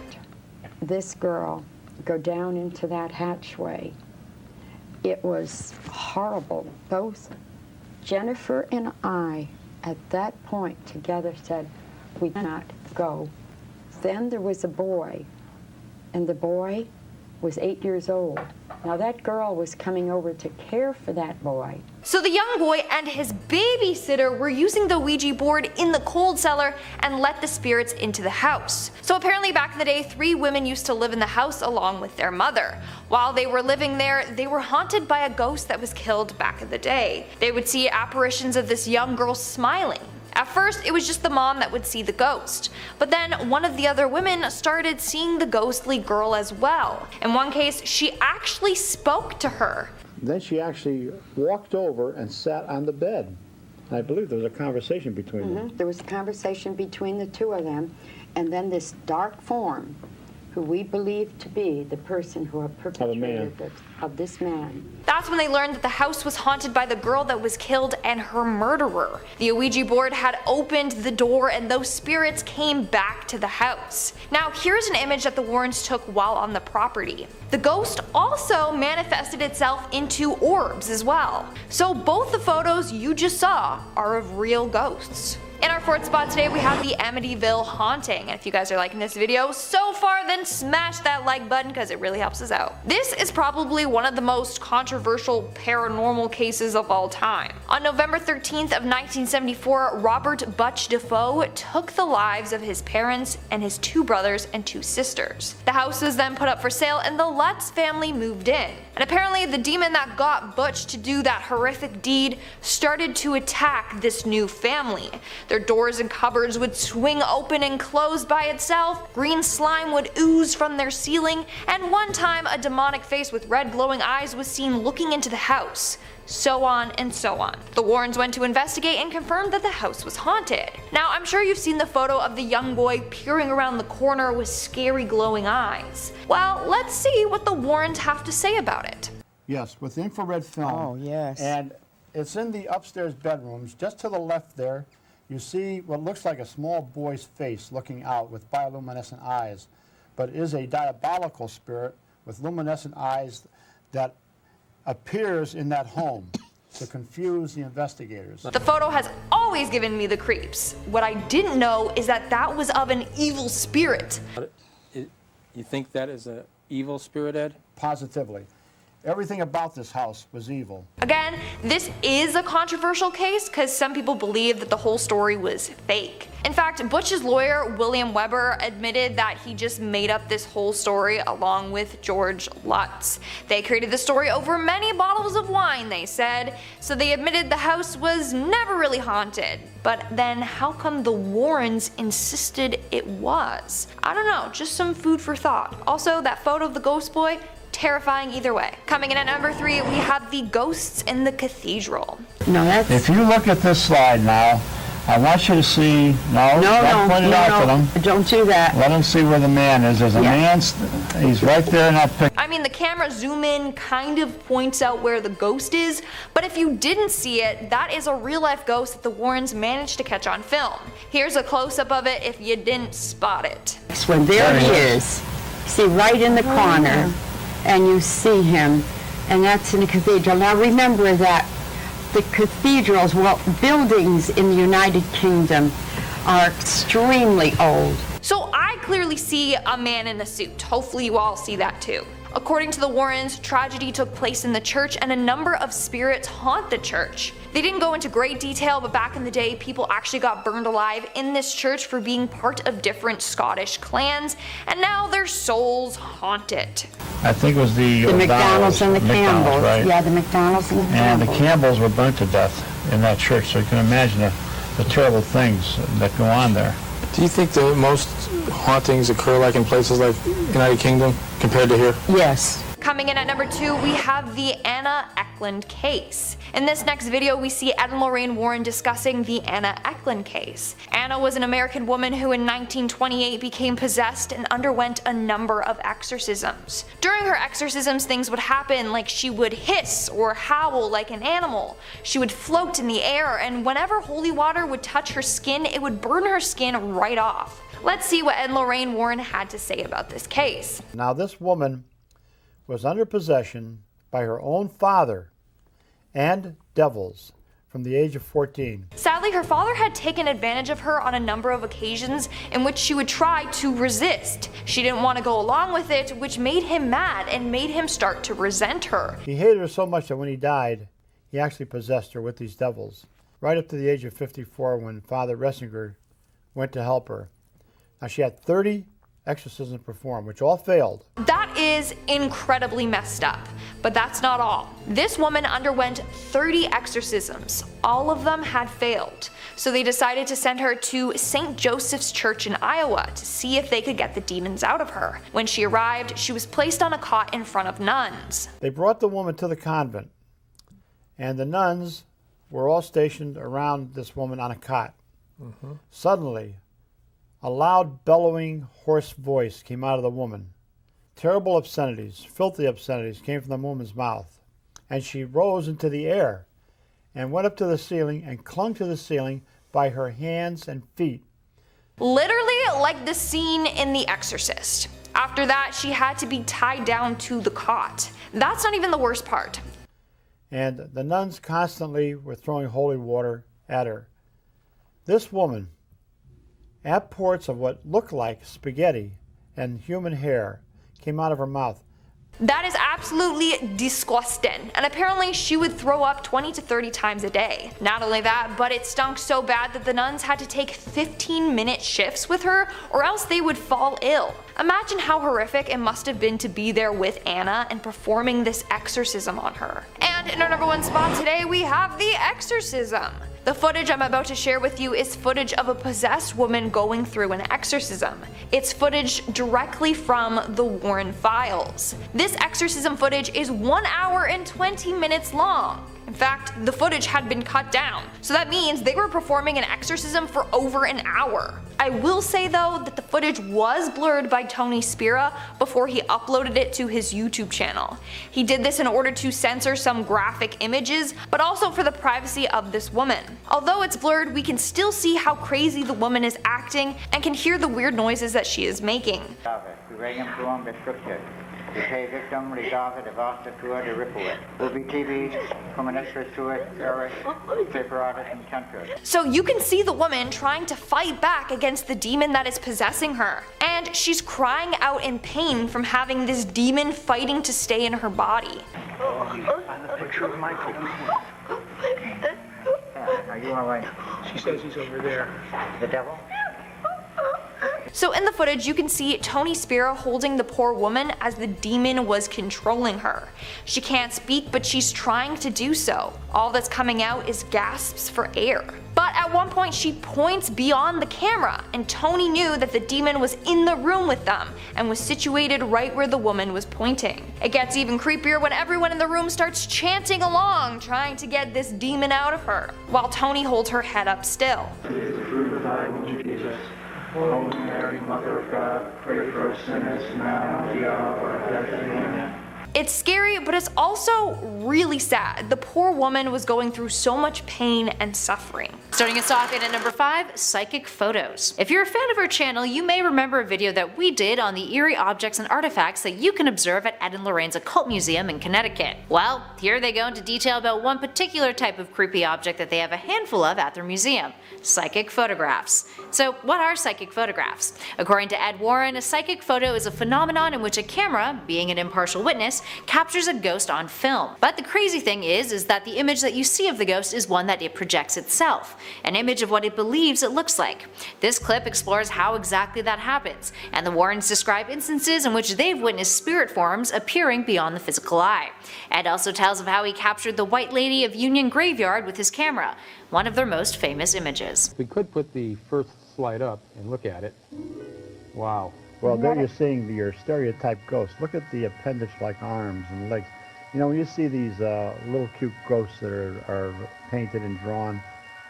Speaker 3: This girl, go down into that hatchway. It was horrible. Both Jennifer and I, at that point together, said, we cannot go. Then there was a boy, and the boy was 8 years old. Now that girl was coming over to care for that boy.
Speaker 1: So the young boy and his babysitter were using the Ouija board in the cold cellar and let the spirits into the house. So apparently back in the day, 3 women used to live in the house along with their mother. While they were living there, they were haunted by a ghost that was killed back in the day. They would see apparitions of this young girl smiling. At first, it was just the mom that would see the ghost, but then one of the other women started seeing the ghostly girl as well. In one case, she actually spoke to her.
Speaker 12: Then she actually walked over and sat on the bed. I believe there was a conversation between them.
Speaker 3: There was a conversation between the two of them, and then this dark form, who we believe to be the person who had perpetrated it, of this man.
Speaker 1: That's when they learned that the house was haunted by the girl that was killed and her murderer. The Ouija board had opened the door and those spirits came back to the house. Now here's an image that the Warrens took while on the property. The ghost also manifested itself into orbs as well. So both the photos you just saw are of real ghosts. In our fourth spot today, we have the Amityville haunting. And if you guys are liking this video so far, then smash that like button because it really helps us out. This is probably one of the most controversial paranormal cases of all time. On November 13th of 1974, Robert Butch Defoe took the lives of his parents and his 2 brothers and 2 sisters. The house was then put up for sale and the Lutz family moved in. And apparently the demon that got Butch to do that horrific deed started to attack this new family. Their doors and cupboards would swing open and close by itself, green slime would ooze from their ceiling, and one time a demonic face with red glowing eyes was seen looking into the house. So on and so on. The Warrens went to investigate and confirmed that the house was haunted. Now, I'm sure you've seen the photo of the young boy peering around the corner with scary glowing eyes. Well, let's see what the Warrens have to say about it.
Speaker 12: Yes, with infrared film.
Speaker 3: Oh, yes.
Speaker 12: And it's in the upstairs bedrooms. Just to the left there, you see what looks like a small boy's face looking out with bioluminescent eyes, but is a diabolical spirit with luminescent eyes that appears in that home to confuse the investigators.
Speaker 1: The photo has always given me the creeps. What I didn't know is that that was of an evil spirit.
Speaker 10: You think that is an evil spirit, Ed?
Speaker 12: Positively. Everything about this house was evil.
Speaker 1: Again, this is a controversial case because some people believe that the whole story was fake. In fact, Butch's lawyer, William Weber, admitted that he just made up this whole story along with George Lutz. They created the story over many bottles of wine, they said, so they admitted the house was never really haunted. But then how come the Warrens insisted it was? I don't know, just some food for thought. Also, that photo of the ghost boy, terrifying either way. Coming in at number 3, we have the ghosts in the cathedral.
Speaker 3: No, that's...
Speaker 12: If you look at this slide now, I want you to see, don't point it out to them.
Speaker 3: Don't do that.
Speaker 12: Let them see where the man is. There's a man, he's right there in that picture.
Speaker 1: I mean, the camera zoom in kind of points out where the ghost is, but if you didn't see it, that is a real life ghost that the Warrens managed to catch on film. Here's a close up of it if you didn't spot it.
Speaker 3: When there he is. See, right in the corner. And you see him, and that's in the cathedral. Now remember that the cathedrals, well, buildings in the United Kingdom are extremely old.
Speaker 1: So I clearly see a man in a suit. Hopefully you all see that too. According to the Warrens, tragedy took place in the church and a number of spirits haunt the church. They didn't go into great detail, but back in the day, people actually got burned alive in this church for being part of different Scottish clans, and now their souls haunt it.
Speaker 12: I think it was the
Speaker 3: McDonald's and the Campbells.
Speaker 12: Right?
Speaker 3: Yeah, the McDonald's and the Campbells.
Speaker 12: And the Campbells were burnt to death in that church, so you can imagine the terrible things that go on there.
Speaker 10: Do you think that most hauntings occur like in places like United Kingdom compared to here?
Speaker 3: Yes.
Speaker 1: Coming in at number 2, we have the Anna Eklund case. In this next video, we see Ed and Lorraine Warren discussing the Anna Eklund case. Anna was an American woman who in 1928 became possessed and underwent a number of exorcisms. During her exorcisms, things would happen like she would hiss or howl like an animal. She would float in the air, and whenever holy water would touch her skin, it would burn her skin right off. Let's see what Ed and Lorraine Warren had to say about this case.
Speaker 12: Now this woman was under possession by her own father and devils from the age of 14.
Speaker 1: Sadly, her father had taken advantage of her on a number of occasions in which she would try to resist. She didn't want to go along with it, which made him mad and made him start to resent her.
Speaker 12: He hated her so much that when he died, he actually possessed her with these devils, right up to the age of 54 when Father Ressinger went to help her. Now she had 30 exorcisms performed, which all failed.
Speaker 1: That is incredibly messed up, but that's not all. This woman underwent 30 exorcisms. All of them had failed, so they decided to send her to St. Joseph's Church in Iowa to see if they could get the demons out of her. When she arrived, she was placed on a cot in front of nuns.
Speaker 12: They brought the woman to the convent, and the nuns were all stationed around this woman on a cot. Suddenly, a loud, bellowing, hoarse voice came out of the woman. Terrible obscenities, filthy obscenities came from the woman's mouth. And she rose into the air and went up to the ceiling and clung to the ceiling by her hands and feet.
Speaker 1: Literally like the scene in The Exorcist. After that, she had to be tied down to the cot. That's not even the worst part.
Speaker 12: And the nuns constantly were throwing holy water at her.
Speaker 13: This woman, apports of what looked like spaghetti and human hair came out of her mouth.
Speaker 1: That is absolutely disgusting, and apparently she would throw up 20 to 30 times a day. Not only that, but it stunk so bad that the nuns had to take 15-minute shifts with her or else they would fall ill. Imagine how horrific it must have been to be there with Anna and performing this exorcism on her. And in our number one spot today we have The Exorcism. The footage I'm about to share with you is footage of a possessed woman going through an exorcism. It's footage directly from the Warren files. This exorcism footage is 1 hour and 20 minutes long. In fact, the footage had been cut down, so that means they were performing an exorcism for over an hour. I will say though that the footage was blurred by Tony Spira before he uploaded it to his YouTube channel. He did this in order to censor some graphic images, but also for the privacy of this woman. Although it's blurred, we can still see how crazy the woman is acting and can hear the weird noises that she is making. So you can see the woman trying to fight back against the demon that is possessing her, and she's crying out in pain from having this demon fighting to stay in her body.
Speaker 2: Are you alright? She says he's over there. The devil?
Speaker 1: So in the footage you can see Tony Spira holding the poor woman as the demon was controlling her. She can't speak, but she's trying to do so. All that's coming out is gasps for air. But at one point she points beyond the camera, and Tony knew that the demon was in the room with them and was situated right where the woman was pointing. It gets even creepier when everyone in the room starts chanting along, trying to get this demon out of her, while Tony holds her head up still.
Speaker 2: Holy Mary, Mother of God, pray for us sinners now and at the hour of our death. Amen.
Speaker 1: It's scary, but it's also really sad. The poor woman was going through so much pain and suffering.
Speaker 14: Starting us off in at number 5, psychic photos. If you're a fan of our channel, you may remember a video that we did on the eerie objects and artifacts that you can observe at Ed and Lorraine's Occult Museum in Connecticut. Well, here they go into detail about one particular type of creepy object that they have a handful of at their museum: psychic photographs. So what are psychic photographs? According to Ed Warren, a psychic photo is a phenomenon in which a camera, being an impartial witness, captures a ghost on film. But the crazy thing is that the image that you see of the ghost is one that it projects itself, an image of what it believes it looks like. This clip explores how exactly that happens, and the Warrens describe instances in which they've witnessed spirit forms appearing beyond the physical eye. Ed also tells of how he captured the White Lady of Union Graveyard with his camera, one of their most famous images.
Speaker 10: We could put the first slide up and look at it. Wow.
Speaker 12: Well, there you're seeing your stereotype ghost. Look at the appendage-like arms and legs. You know, when you see these little cute ghosts that are painted and drawn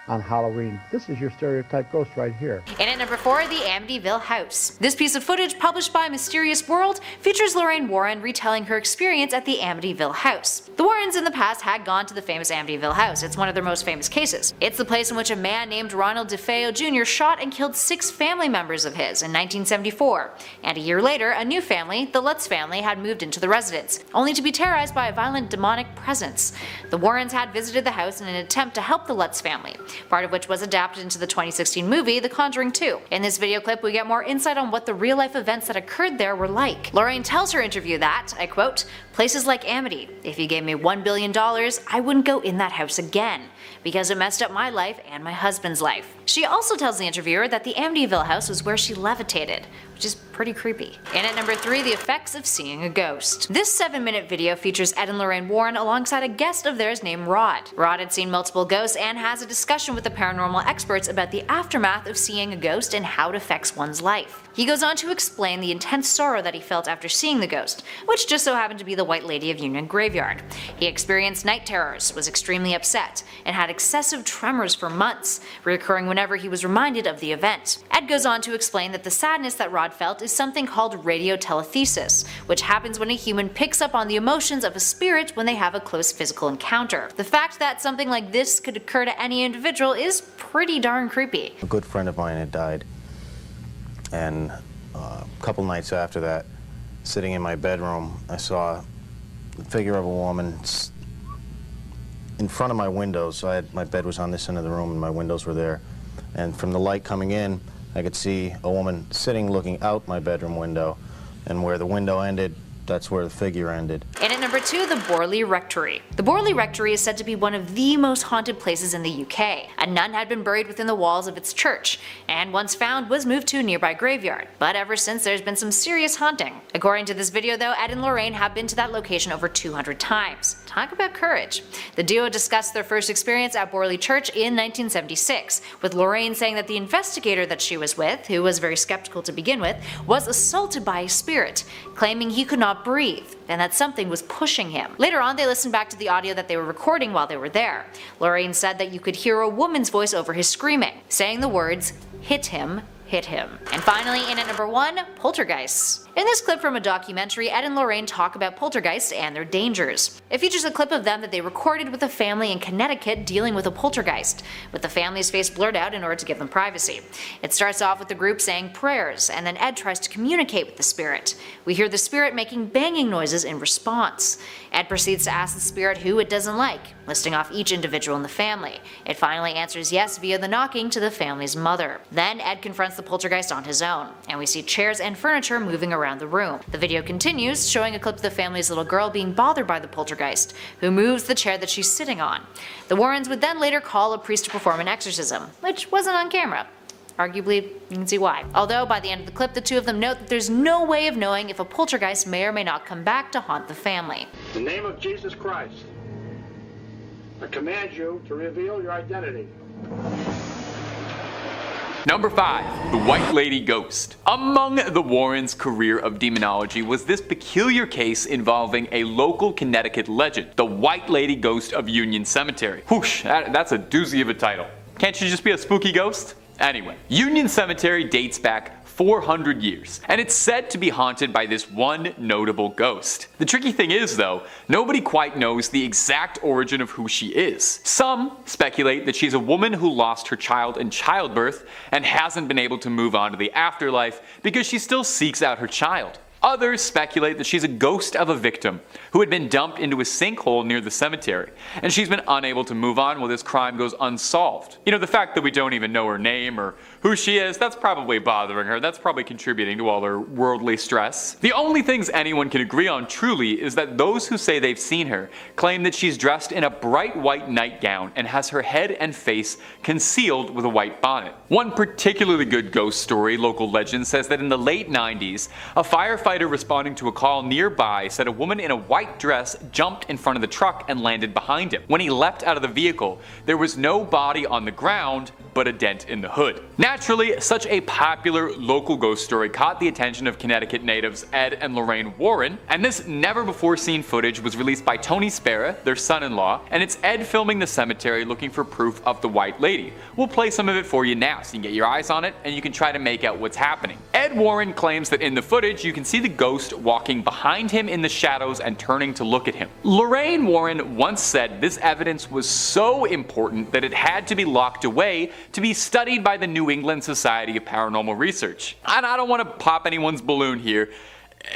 Speaker 12: on Halloween, this is your stereotype ghost right here.
Speaker 14: And at number 4, the Amityville House. This piece of footage, published by Mysterious World, features Lorraine Warren retelling her experience at the Amityville House. The Warrens in the past had gone to the famous Amityville House. It's one of their most famous cases. It's the place in which a man named Ronald DeFeo Jr. shot and killed 6 family members of his in 1974. And a year later, a new family, the Lutz family, had moved into the residence, only to be terrorized by a violent demonic presence. The Warrens had visited the house in an attempt to help the Lutz family, part of which was adapted into the 2016 movie The Conjuring 2. In this video clip, we get more insight on what the real-life events that occurred there were like. Lorraine tells her interview that, I quote, "Places like Amity, if you gave me $1 billion, I wouldn't go in that house again, because it messed up my life and my husband's life." She also tells the interviewer that the Amityville house was where she levitated, which is pretty creepy. And at number 3, the effects of seeing a ghost. This 7-minute video features Ed and Lorraine Warren alongside a guest of theirs named Rod. Rod had seen multiple ghosts and has a discussion with the paranormal experts about the aftermath of seeing a ghost and how it affects one's life. He goes on to explain the intense sorrow that he felt after seeing the ghost, which just so happened to be the White Lady of Union Graveyard. He experienced night terrors, was extremely upset, and had excessive tremors for months, reoccurring whenever he was reminded of the event. Ed goes on to explain that the sadness that Rod felt is something called radiotelethesis, which happens when a human picks up on the emotions of a spirit when they have a close physical encounter. The fact that something like this could occur to any individual is pretty darn creepy.
Speaker 15: A good friend of mine had died, and a couple nights after that, sitting in my bedroom, I saw the figure of a woman in front of my windows. So my bed was on this end of the room and my windows were there. And from the light coming in, I could see a woman sitting looking out my bedroom window, and where the window ended, that's where the figure ended.
Speaker 14: And at number 2, the Borley Rectory. The Borley Rectory is said to be one of the most haunted places in the UK. A nun had been buried within the walls of its church, and once found was moved to a nearby graveyard. But ever since, there's been some serious haunting. According to this video though, Ed and Lorraine have been to that location over 200 times. Talk about courage. The duo discussed their first experience at Borley Church in 1976, with Lorraine saying that the investigator that she was with, who was very skeptical to begin with, was assaulted by a spirit, claiming he could not breathe, and that something was pushing him. Later on, they listened back to the audio that they were recording while they were there. Lorraine said that you could hear a woman's voice over his screaming, saying the words, "Hit him, hit him." And finally, in at number 1, poltergeists. In this clip from a documentary, Ed and Lorraine talk about poltergeists and their dangers. It features a clip of them that they recorded with a family in Connecticut dealing with a poltergeist, with the family's face blurred out in order to give them privacy. It starts off with the group saying prayers, and then Ed tries to communicate with the spirit. We hear the spirit making banging noises in response. Ed proceeds to ask the spirit who it doesn't like, listing off each individual in the family. It finally answers yes via the knocking to the family's mother. Then Ed confronts the poltergeist on his own, and we see chairs and furniture moving around the room. The video continues, showing a clip of the family's little girl being bothered by the poltergeist, who moves the chair that she's sitting on. The Warrens would then later call a priest to perform an exorcism, which wasn't on camera. Arguably, you can see why. Although by the end of the clip, the two of them note that there's no way of knowing if a poltergeist may or may not come back to haunt the family.
Speaker 13: In the name of Jesus Christ, I command you to reveal your identity.
Speaker 16: Number 5. The White Lady Ghost. Among the Warrens' career of demonology was this peculiar case involving a local Connecticut legend, the White Lady Ghost of Union Cemetery. Whoosh, that's a doozy of a title. Can't she just be a spooky ghost? Anyway, Union Cemetery dates back 400 years, and it's said to be haunted by this one notable ghost. The tricky thing is though, nobody quite knows the exact origin of who she is. Some speculate that she's a woman who lost her child in childbirth and hasn't been able to move on to the afterlife because she still seeks out her child. Others speculate that she's a ghost of a victim who had been dumped into a sinkhole near the cemetery, and she's been unable to move on while this crime goes unsolved. You know, the fact that we don't even know her name or who she is, that's probably bothering her. That's probably contributing to all her worldly stress. The only things anyone can agree on truly is that those who say they've seen her claim that she's dressed in a bright white nightgown and has her head and face concealed with a white bonnet. One particularly good ghost story, local legend, says that in the late 90s, a firefighter responding to a call nearby said a woman in a white dress jumped in front of the truck and landed behind him. When he leapt out of the vehicle, there was no body on the ground, but a dent in the hood. Naturally, such a popular local ghost story caught the attention of Connecticut natives Ed and Lorraine Warren, and this never-before-seen footage was released by Tony Spera, their son-in-law, and it's Ed filming the cemetery looking for proof of the White Lady. We'll play some of it for you now so you can get your eyes on it and you can try to make out what's happening. Ed Warren claims that in the footage you can see the ghost walking behind him in the shadows and turning to look at him. Lorraine Warren once said this evidence was so important that it had to be locked away to be studied by the New England Society of Paranormal Research. And I don't want to pop anyone's balloon here.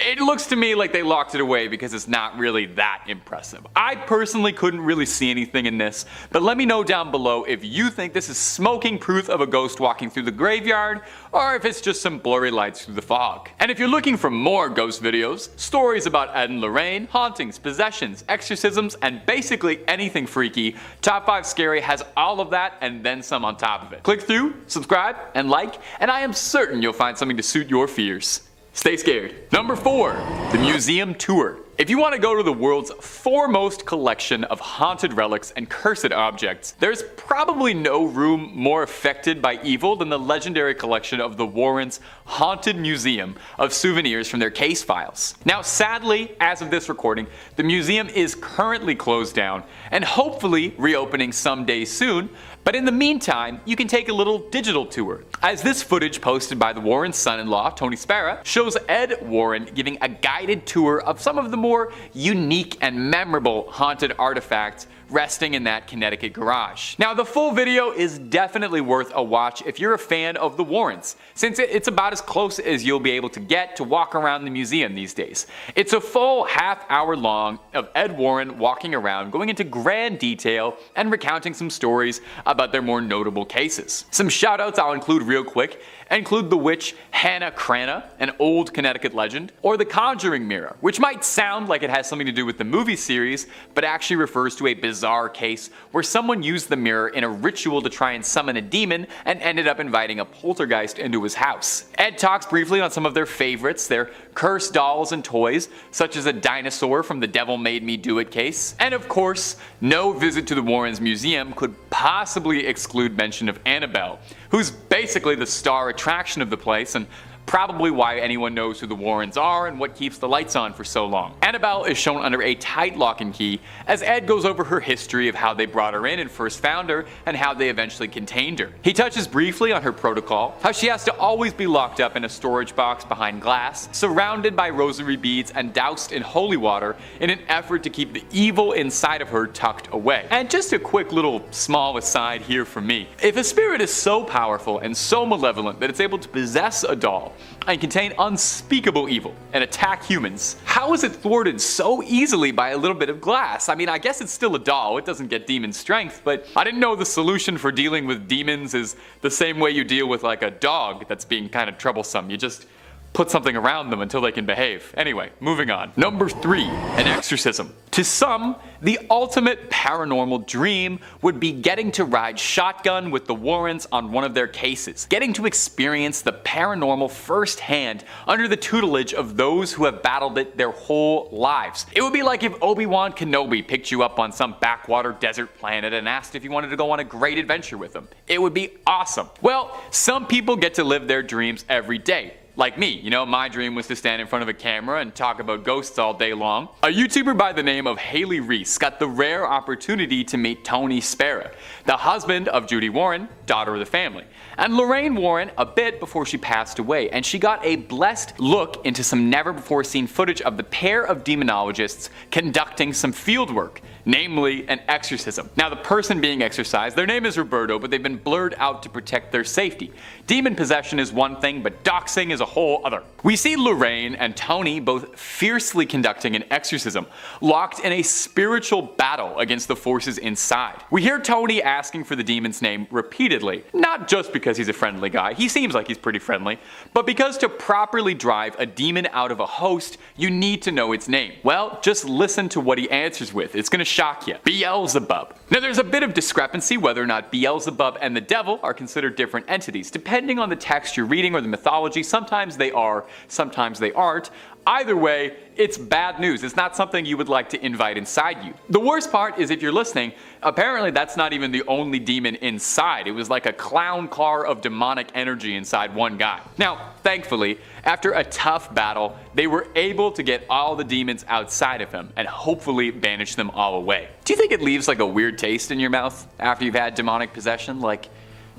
Speaker 16: It looks to me like they locked it away because it's not really that impressive. I personally couldn't really see anything in this, but let me know down below if you think this is smoking proof of a ghost walking through the graveyard, or if it's just some blurry lights through the fog. And if you're looking for more ghost videos, stories about Ed and Lorraine, hauntings, possessions, exorcisms, and basically anything freaky, Top 5 Scary has all of that and then some on top of it. Click through, subscribe, and like, and I am certain you'll find something to suit your fears. Stay scared. Number 4. The Museum Tour. If you want to go to the world's foremost collection of haunted relics and cursed objects, there's probably no room more affected by evil than the legendary collection of the Warrens' Haunted Museum of souvenirs from their case files. Now sadly, as of this recording, the museum is currently closed down and hopefully reopening someday soon, but in the meantime, you can take a little digital tour. As this footage posted by the Warrens' son-in-law, Tony Spera, shows Ed Warren giving a guided tour of some of the more unique and memorable haunted artifacts resting in that Connecticut garage. Now, the full video is definitely worth a watch if you're a fan of the Warrens, since it's about as close as you'll be able to get to walk around the museum these days. It's a full half-hour long of Ed Warren walking around, going into grand detail and recounting some stories about their more notable cases. Some shoutouts I'll include real quick include the witch Hannah Cranna, an old Connecticut legend, or the Conjuring Mirror, which might sound like it has something to do with the movie series, but actually refers to a bizarre case where someone used the mirror in a ritual to try and summon a demon and ended up inviting a poltergeist into his house. Ed talks briefly on some of their favorites, their cursed dolls and toys, such as a dinosaur from the Devil Made Me Do It case. And of course, no visit to the Warrens Museum could possibly exclude mention of Annabelle, who's basically the star attraction of the place and probably why anyone knows who the Warrens are and what keeps the lights on for so long. Annabelle is shown under a tight lock and key as Ed goes over her history of how they brought her in and first found her and how they eventually contained her. He touches briefly on her protocol, how she has to always be locked up in a storage box behind glass, surrounded by rosary beads and doused in holy water in an effort to keep the evil inside of her tucked away. And just a quick little small aside here from me. If a spirit is so powerful and so malevolent that it's able to possess a doll, and contain unspeakable evil and attack humans, how is it thwarted so easily by a little bit of glass? I mean, I guess it's still a doll, it doesn't get demon strength, but I didn't know the solution for dealing with demons is the same way you deal with like a dog that's being kind of troublesome. You just put something around them until they can behave. Anyway, moving on. Number 3, an exorcism. To some, the ultimate paranormal dream would be getting to ride shotgun with the Warrens on one of their cases, getting to experience the paranormal firsthand under the tutelage of those who have battled it their whole lives. It would be like if Obi-Wan Kenobi picked you up on some backwater desert planet and asked if you wanted to go on a great adventure with him. It would be awesome. Well, some people get to live their dreams every day. Like me, you know, my dream was to stand in front of a camera and talk about ghosts all day long. A YouTuber by the name of Haley Reese got the rare opportunity to meet Tony Spera, the husband of Judy Warren, daughter of the family, and Lorraine Warren a bit before she passed away, and she got a blessed look into some never before seen footage of the pair of demonologists conducting some field work, namely an exorcism. Now the person being exorcised, their name is Roberto, but they've been blurred out to protect their safety. Demon possession is one thing, but doxing is a whole other. We see Lorraine and Tony both fiercely conducting an exorcism, locked in a spiritual battle against the forces inside. We hear Tony asking for the demon's name repeatedly, not just because he's a friendly guy, he seems like he's pretty friendly, but because to properly drive a demon out of a host, you need to know its name. Well, just listen to what he answers with, it's gonna shock you. Beelzebub. Now there's a bit of discrepancy whether or not Beelzebub and the devil are considered different entities, depending on the text you're reading or the mythology. Sometimes they are, sometimes they aren't. Either way, it's bad news. It's not something you would like to invite inside you. The worst part is if you're listening, apparently that's not even the only demon inside. It was like a clown car of demonic energy inside one guy. Now, thankfully, after a tough battle, they were able to get all the demons outside of him and hopefully banish them all away. Do you think it leaves like a weird taste in your mouth after you've had demonic possession? Like,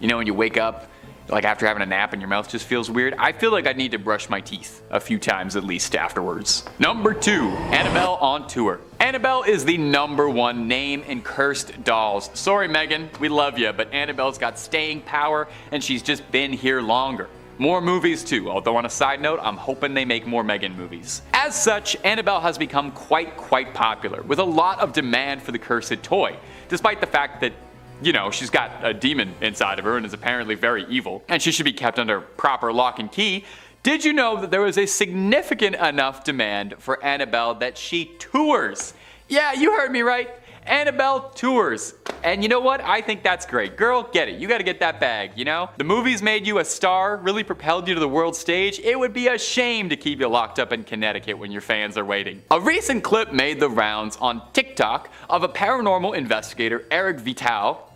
Speaker 16: you know, when you wake up, like after having a nap and your mouth just feels weird? I feel like I need to brush my teeth a few times at least afterwards. Number 2, Annabelle on tour. Annabelle is the #1 name in cursed dolls. Sorry Megan, we love you, but Annabelle's got staying power and she's just been here longer. More movies too, although on a side note, I'm hoping they make more Megan movies. As such, Annabelle has become quite popular, with a lot of demand for the cursed toy, despite the fact that, you know, she's got a demon inside of her and is apparently very evil, and she should be kept under proper lock and key. Did you know that there was a significant enough demand for Annabelle that she tours? Yeah, you heard me right. Annabelle tours. And you know what? I think that's great. Girl, get it. You gotta get that bag, you know? The movies made you a star, really propelled you to the world stage. It would be a shame to keep you locked up in Connecticut when your fans are waiting. A recent clip made the rounds on TikTok of a paranormal investigator, Eric Vital,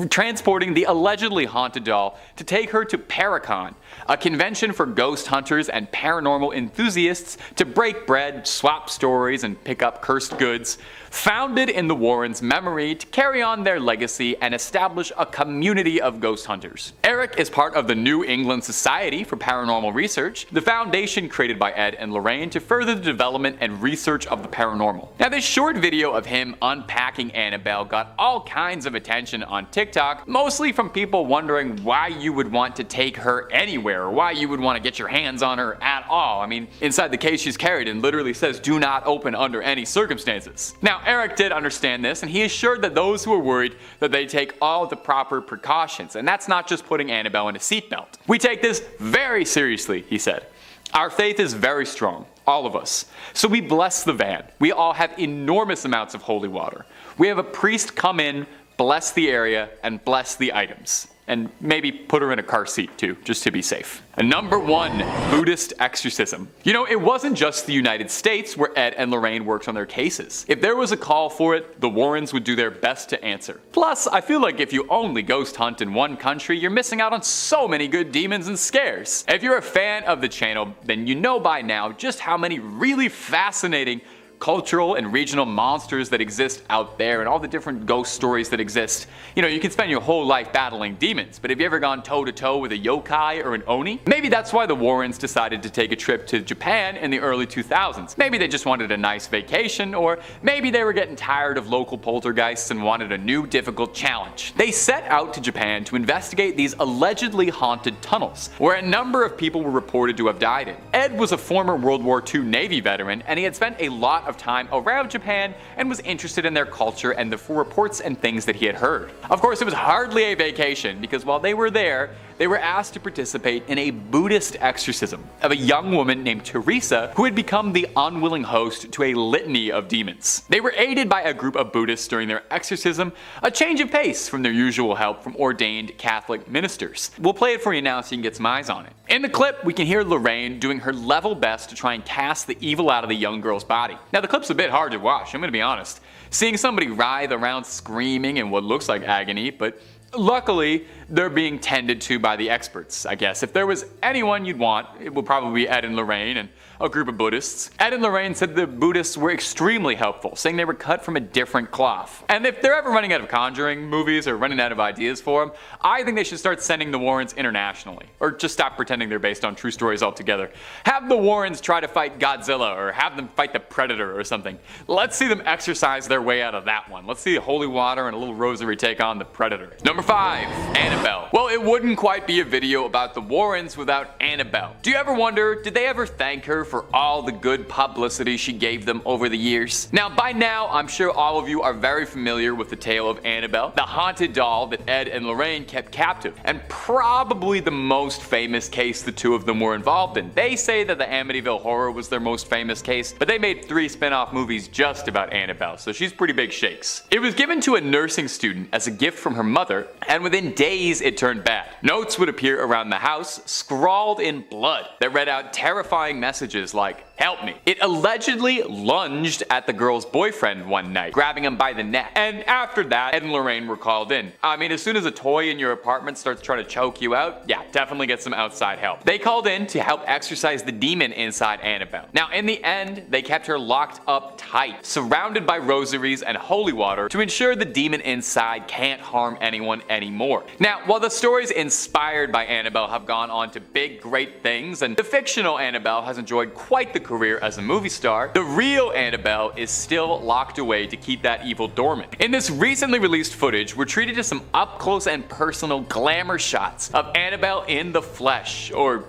Speaker 16: transporting the allegedly haunted doll to take her to Paracon, a convention for ghost hunters and paranormal enthusiasts to break bread, swap stories, and pick up cursed goods, founded in the Warrens' memory to carry on their legacy and establish a community of ghost hunters. Eric is part of the New England Society for Paranormal Research, the foundation created by Ed and Lorraine to further the development and research of the paranormal. Now, this short video of him unpacking Annabelle got all kinds of attention on TikTok, mostly from people wondering why you would want to take her anywhere, or why you would want to get your hands on her at all. I mean, inside the case she's carried and literally says do not open under any circumstances. Now, Eric did understand this, and he assured that those who are worried that they take all the proper precautions, and that's not just putting Annabelle in a seatbelt. We take this very seriously, he said. Our faith is very strong, all of us. So we bless the van. We all have enormous amounts of holy water. We have a priest come in, bless the area, and bless the items. And maybe put her in a car seat too, just to be safe. And number 1, Buddhist Exorcism. You know, it wasn't just the United States where Ed and Lorraine worked on their cases. If there was a call for it, the Warrens would do their best to answer. Plus, I feel like if you only ghost hunt in one country, you're missing out on so many good demons and scares. If you're a fan of the channel, then you know by now just how many really fascinating cultural and regional monsters that exist out there and all the different ghost stories that exist. You know, you can spend your whole life battling demons, but have you ever gone toe to toe with a yokai or an oni? Maybe that's why the Warrens decided to take a trip to Japan in the early 2000s. Maybe they just wanted a nice vacation, or maybe they were getting tired of local poltergeists and wanted a new difficult challenge. They set out to Japan to investigate these allegedly haunted tunnels, where a number of people were reported to have died in. Ed was a former World War II Navy veteran, and he had spent a lot of time around Japan and was interested in their culture and the reports and things that he had heard. Of course, it was hardly a vacation, because while they were there, they were asked to participate in a Buddhist exorcism of a young woman named Teresa who had become the unwilling host to a litany of demons. They were aided by a group of Buddhists during their exorcism, a change of pace from their usual help from ordained Catholic ministers. We'll play it for you now so you can get some eyes on it. In the clip, we can hear Lorraine doing her level best to try and cast the evil out of the young girl's body. Now, the clip's a bit hard to watch, I'm gonna be honest. Seeing somebody writhe around screaming in what looks like agony, but luckily, they're being tended to by the experts, I guess. If there was anyone you'd want, it would probably be Ed and Lorraine and a group of Buddhists. Ed and Lorraine said the Buddhists were extremely helpful, saying they were cut from a different cloth. And if they're ever running out of Conjuring movies or running out of ideas for them, I think they should start sending the Warrens internationally. Or just stop pretending they're based on true stories altogether. Have the Warrens try to fight Godzilla, or have them fight the Predator or something. Let's see them exercise their way out of that one. Let's see holy water and a little rosary take on the Predator. Number 5, Annabelle. Well, it wouldn't quite be a video about the Warrens without Annabelle. Do you ever wonder, did they ever thank her for all the good publicity she gave them over the years? Now, by now, I'm sure all of you are very familiar with the tale of Annabelle, the haunted doll that Ed and Lorraine kept captive, and probably the most famous case the two of them were involved in. They say that the Amityville Horror was their most famous case, but they made 3 spin-off movies just about Annabelle, so she's pretty big shakes. It was given to a nursing student as a gift from her mother, and within days it turned bad. Notes would appear around the house, scrawled in blood, that read out terrifying messages like, "Help me." It allegedly lunged at the girl's boyfriend one night, grabbing him by the neck. And after that, Ed and Lorraine were called in. I mean, as soon as a toy in your apartment starts trying to choke you out, yeah, definitely get some outside help. They called in to help exorcise the demon inside Annabelle. Now, in the end, they kept her locked up tight, surrounded by rosaries and holy water to ensure the demon inside can't harm anyone anymore. Now, while the stories inspired by Annabelle have gone on to big, great things, and the fictional Annabelle has enjoyed quite the career as a movie star, the real Annabelle is still locked away to keep that evil dormant. In this recently released footage, we're treated to some up-close and personal glamour shots of Annabelle in the flesh, or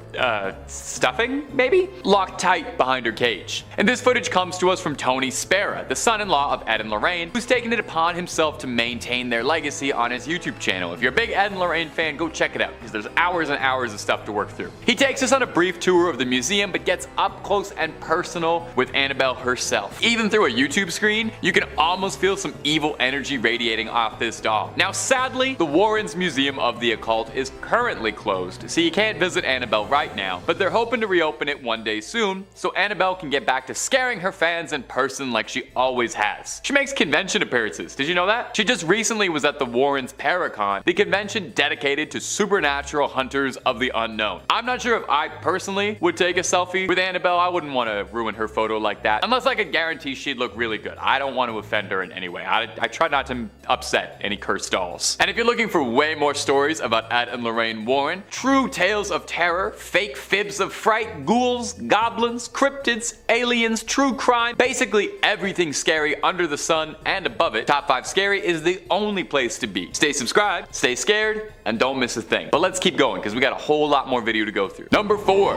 Speaker 16: stuffing, maybe? Locked tight behind her cage. And this footage comes to us from Tony Spera, the son-in-law of Ed and Lorraine, who's taken it upon himself to maintain their legacy on his YouTube channel. If you're a big Ed and Lorraine fan, go check it out, because there's hours and hours of stuff to work through. He takes us on a brief tour of the museum, but gets up close and and personal with Annabelle herself. Even through a YouTube screen, you can almost feel some evil energy radiating off this doll. Now sadly, the Warrens Museum of the Occult is currently closed, so you can't visit Annabelle right now, but they're hoping to reopen it one day soon, so Annabelle can get back to scaring her fans in person like she always has. She makes convention appearances, did you know that? She just recently was at the Warrens Paracon, the convention dedicated to supernatural hunters of the unknown. I'm not sure if I personally would take a selfie with Annabelle. I wouldn't want to ruin her photo like that, unless I could guarantee she'd look really good. I don't want to offend her in any way. I try not to upset any cursed dolls. And if you're looking for way more stories about Ed and Lorraine Warren, true tales of terror, fake fibs of fright, ghouls, goblins, cryptids, aliens, true crime, basically everything scary under the sun and above it, Top 5 Scary is the only place to be. Stay subscribed, stay scared, and don't miss a thing. But let's keep going because we got a whole lot more video to go through. Number 4.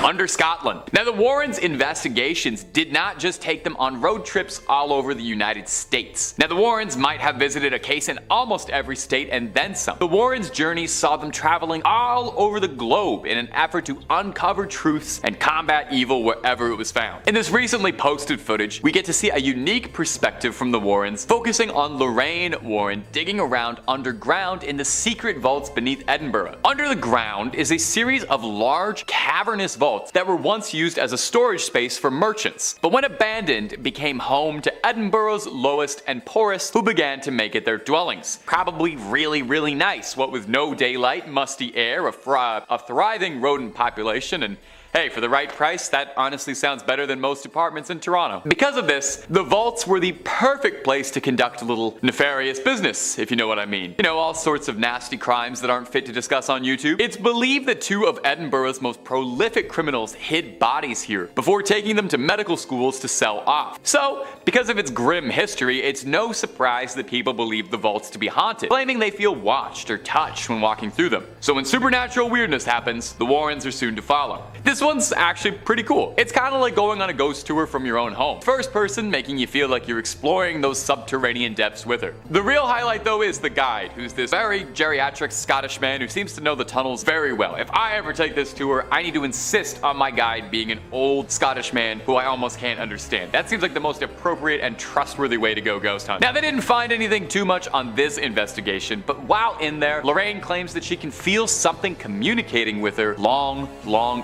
Speaker 16: Under Scotland. Now the Warrens' investigations did not just take them on road trips all over the United States. Now the Warrens might have visited a case in almost every state and then some. The Warrens' journeys saw them traveling all over the globe in an effort to uncover truths and combat evil wherever it was found. In this recently posted footage, we get to see a unique perspective from the Warrens, focusing on Lorraine Warren digging around underground in the secret vaults beneath Edinburgh. Under the ground is a series of large cavernous vaults that were once used as a storage space for merchants, but when abandoned became home to Edinburgh's lowest and poorest, who began to make it their dwellings. Probably really nice, what with no daylight, musty air, a thriving rodent population, and hey, for the right price, that honestly sounds better than most apartments in Toronto. Because of this, the vaults were the perfect place to conduct a little nefarious business, if you know what I mean. You know, all sorts of nasty crimes that aren't fit to discuss on YouTube. It's believed that 2 of Edinburgh's most prolific criminals hid bodies here before taking them to medical schools to sell off. So, because of its grim history, it's no surprise that people believe the vaults to be haunted, claiming they feel watched or touched when walking through them. So when supernatural weirdness happens, the Warrens are soon to follow. This one's actually pretty cool. It's kind of like going on a ghost tour from your own home. First person, making you feel like you're exploring those subterranean depths with her. The real highlight though is the guide, who's this very geriatric Scottish man who seems to know the tunnels very well. If I ever take this tour, I need to insist on my guide being an old Scottish man who I almost can't understand. That seems like the most appropriate and trustworthy way to go ghost hunt. Now they didn't find anything too much on this investigation, but while in there, Lorraine claims that she can feel something communicating with her long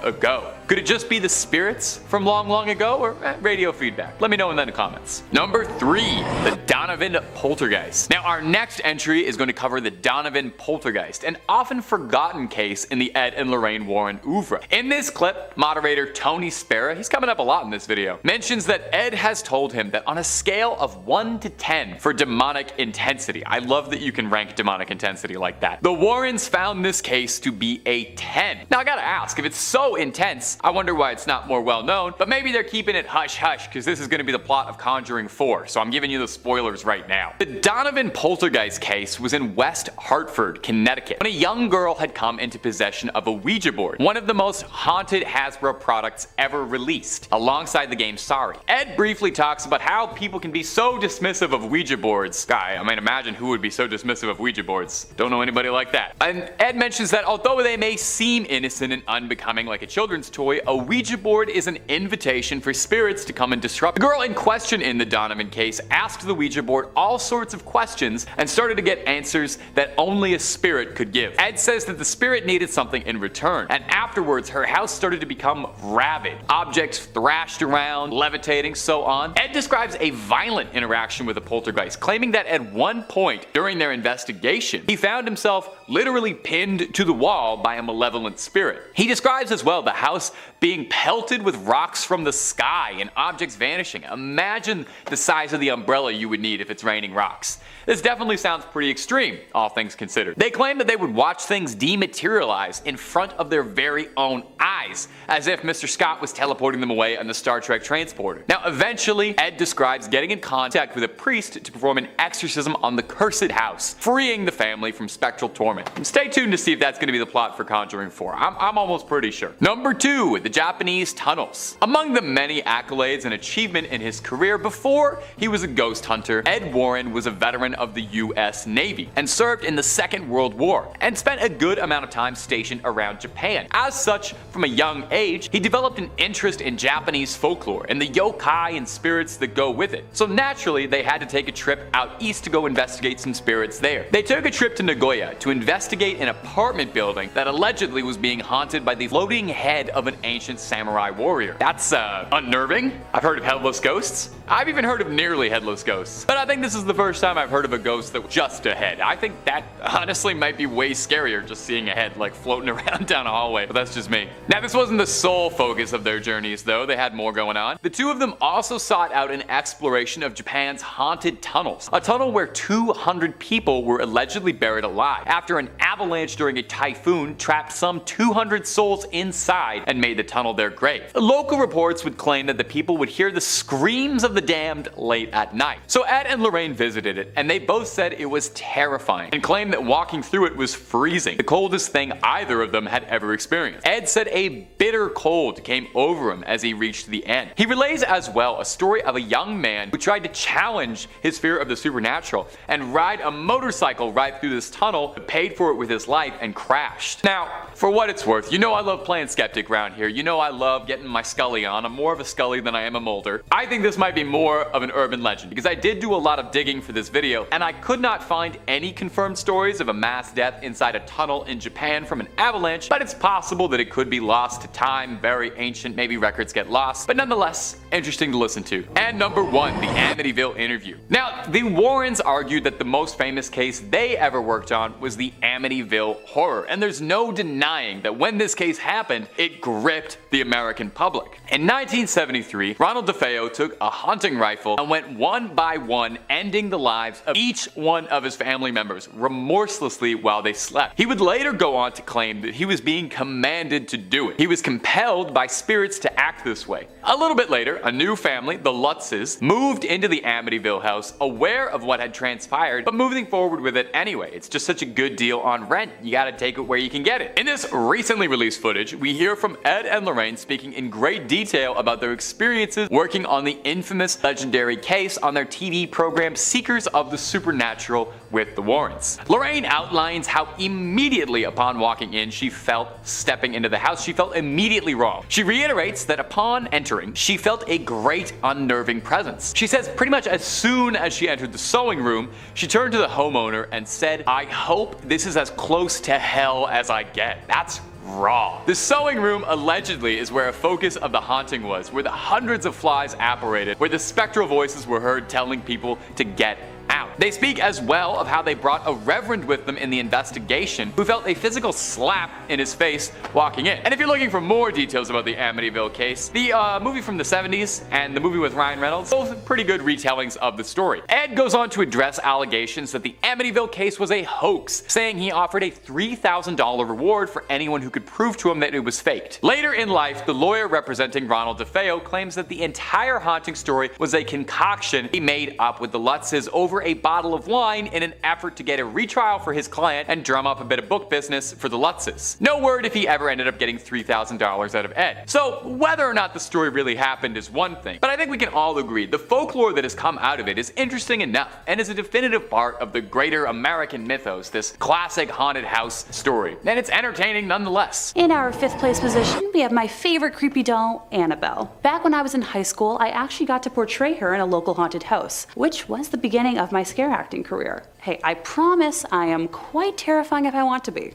Speaker 16: ago. Could it just be the spirits from long ago, or radio feedback? Let me know in the comments. Number 3, the Donovan Poltergeist. Now our next entry is going to cover the Donovan Poltergeist, an often forgotten case in the Ed and Lorraine Warren oeuvre. In this clip, moderator Tony Spera, he's coming up a lot in this video, mentions that Ed has told him that on a scale of 1 to 10 for demonic intensity, I love that you can rank demonic intensity like that, the Warrens found this case to be a 10. Now I gotta ask, if it's so intense, I wonder why it's not more well known, but maybe they're keeping it hush hush because this is going to be the plot of Conjuring 4, so I'm giving you the spoilers right now. The Donovan Poltergeist case was in West Hartford, Connecticut, when a young girl had come into possession of a Ouija board, one of the most haunted Hasbro products ever released, alongside the game Sorry. Ed briefly talks about how people can be so dismissive of Ouija boards. I mean, imagine who would be so dismissive of Ouija boards. Don't know anybody like that. And Ed mentions that although they may seem innocent and unbecoming like a children's toy, a Ouija board is an invitation for spirits to come and disrupt. The girl in question in the Donovan case asked the Ouija board all sorts of questions and started to get answers that only a spirit could give. Ed says that the spirit needed something in return, and afterwards her house started to become rabid. Objects thrashed around, levitating, so on. Ed describes a violent interaction with a poltergeist, claiming that at one point during their investigation, he found himself literally pinned to the wall by a malevolent spirit. He describes as well the house being pelted with rocks from the sky and objects vanishing. Imagine the size of the umbrella you would need if it's raining rocks. This definitely sounds pretty extreme, all things considered. They claim that they would watch things dematerialize in front of their very own eyes, as if Mr. Scott was teleporting them away on the Star Trek transporter. Now eventually, Ed describes getting in contact with a priest to perform an exorcism on the cursed house, freeing the family from spectral torment. me. Stay tuned to see if that's going to be the plot for Conjuring 4. I'm almost pretty sure. Number 2, the Japanese tunnels. Among the many accolades and achievement in his career before he was a ghost hunter, Ed Warren was a veteran of the US Navy and served in the Second World War and spent a good amount of time stationed around Japan. As such, from a young age, he developed an interest in Japanese folklore and the yokai and spirits that go with it. So naturally, they had to take a trip out east to go investigate some spirits there. They took a trip to Nagoya to investigate an apartment building that allegedly was being haunted by the floating head of an ancient samurai warrior. That's unnerving. I've heard of headless ghosts. I've even heard of nearly headless ghosts. But I think this is the first time I've heard of a ghost that was just a head. I think that honestly might be way scarier, just seeing a head like floating around down a hallway, but that's just me. Now, this wasn't the sole focus of their journeys though, they had more going on. The two of them also sought out an exploration of Japan's haunted tunnels, a tunnel where 200 people were allegedly buried alive after an avalanche during a typhoon trapped some 200 souls inside and made the tunnel their grave. Local reports would claim that the people would hear the screams of the damned late at night. So Ed and Lorraine visited it, and they both said it was terrifying and claimed that walking through it was freezing, the coldest thing either of them had ever experienced. Ed said a bitter cold came over him as he reached the end. He relays as well a story of a young man who tried to challenge his fear of the supernatural and ride a motorcycle right through this tunnel, paid for it with his life, and crashed. Now, for what it's worth, you know I love playing skeptic around here. You know I love getting my Scully on. I'm more of a Scully than I am a Mulder. I think this might be more of an urban legend because I did do a lot of digging for this video and I could not find any confirmed stories of a mass death inside a tunnel in Japan from an avalanche, but it's possible that it could be lost to time, very ancient, maybe records get lost, but nonetheless, interesting to listen to. And number 1, the Amityville interview. Now, the Warrens argued that the most famous case they ever worked on was the Amityville horror, and there's no denying that when this case happened, it gripped the American public. In 1973, Ronald DeFeo took a hunting rifle and went one by one, ending the lives of each one of his family members remorselessly while they slept. He would later go on to claim that he was being commanded to do it. He was compelled by spirits to act this way. A little bit later, a new family, the Lutzes, moved into the Amityville house, aware of what had transpired, but moving forward with it anyway. It's just such a good deal on rent. You gotta take it where you can get it. In this recently released footage, we hear from Ed and Lorraine speaking in great detail about their experiences working on the infamous legendary case on their TV program Seekers of the Supernatural with the Warrens. Lorraine outlines how immediately upon walking in she felt stepping into the house, she felt immediately wrong. She reiterates that upon entering, she felt a great unnerving presence. She says pretty much as soon as she entered the sewing room, she turned to the homeowner and said, "I hope this is as close to hell as I get." That's raw. The sewing room allegedly is where a focus of the haunting was, where the hundreds of flies apparated, where the spectral voices were heard telling people to get out. They speak as well of how they brought a reverend with them in the investigation who felt a physical slap in his face walking in. And if you're looking for more details about the Amityville case, the movie from the 70s and the movie with Ryan Reynolds, both pretty good retellings of the story. Ed goes on to address allegations that the Amityville case was a hoax, saying he offered a $3,000 reward for anyone who could prove to him that it was faked. Later in life, the lawyer representing Ronald DeFeo claims that the entire haunting story was a concoction he made up with the Lutzes over a bottle of wine in an effort to get a retrial for his client and drum up a bit of book business for the Lutzes. No word if he ever ended up getting $3,000 out of Ed. So whether or not the story really happened is one thing, but I think we can all agree the folklore that has come out of it is interesting enough and is a definitive part of the greater American mythos, this classic haunted house story. And it's entertaining nonetheless.
Speaker 17: In our 5th place position, we have my favorite creepy doll, Annabelle. Back when I was in high school, I actually got to portray her in a local haunted house, which was the beginning of my scare acting career. Hey, I promise I am quite terrifying if I want to be.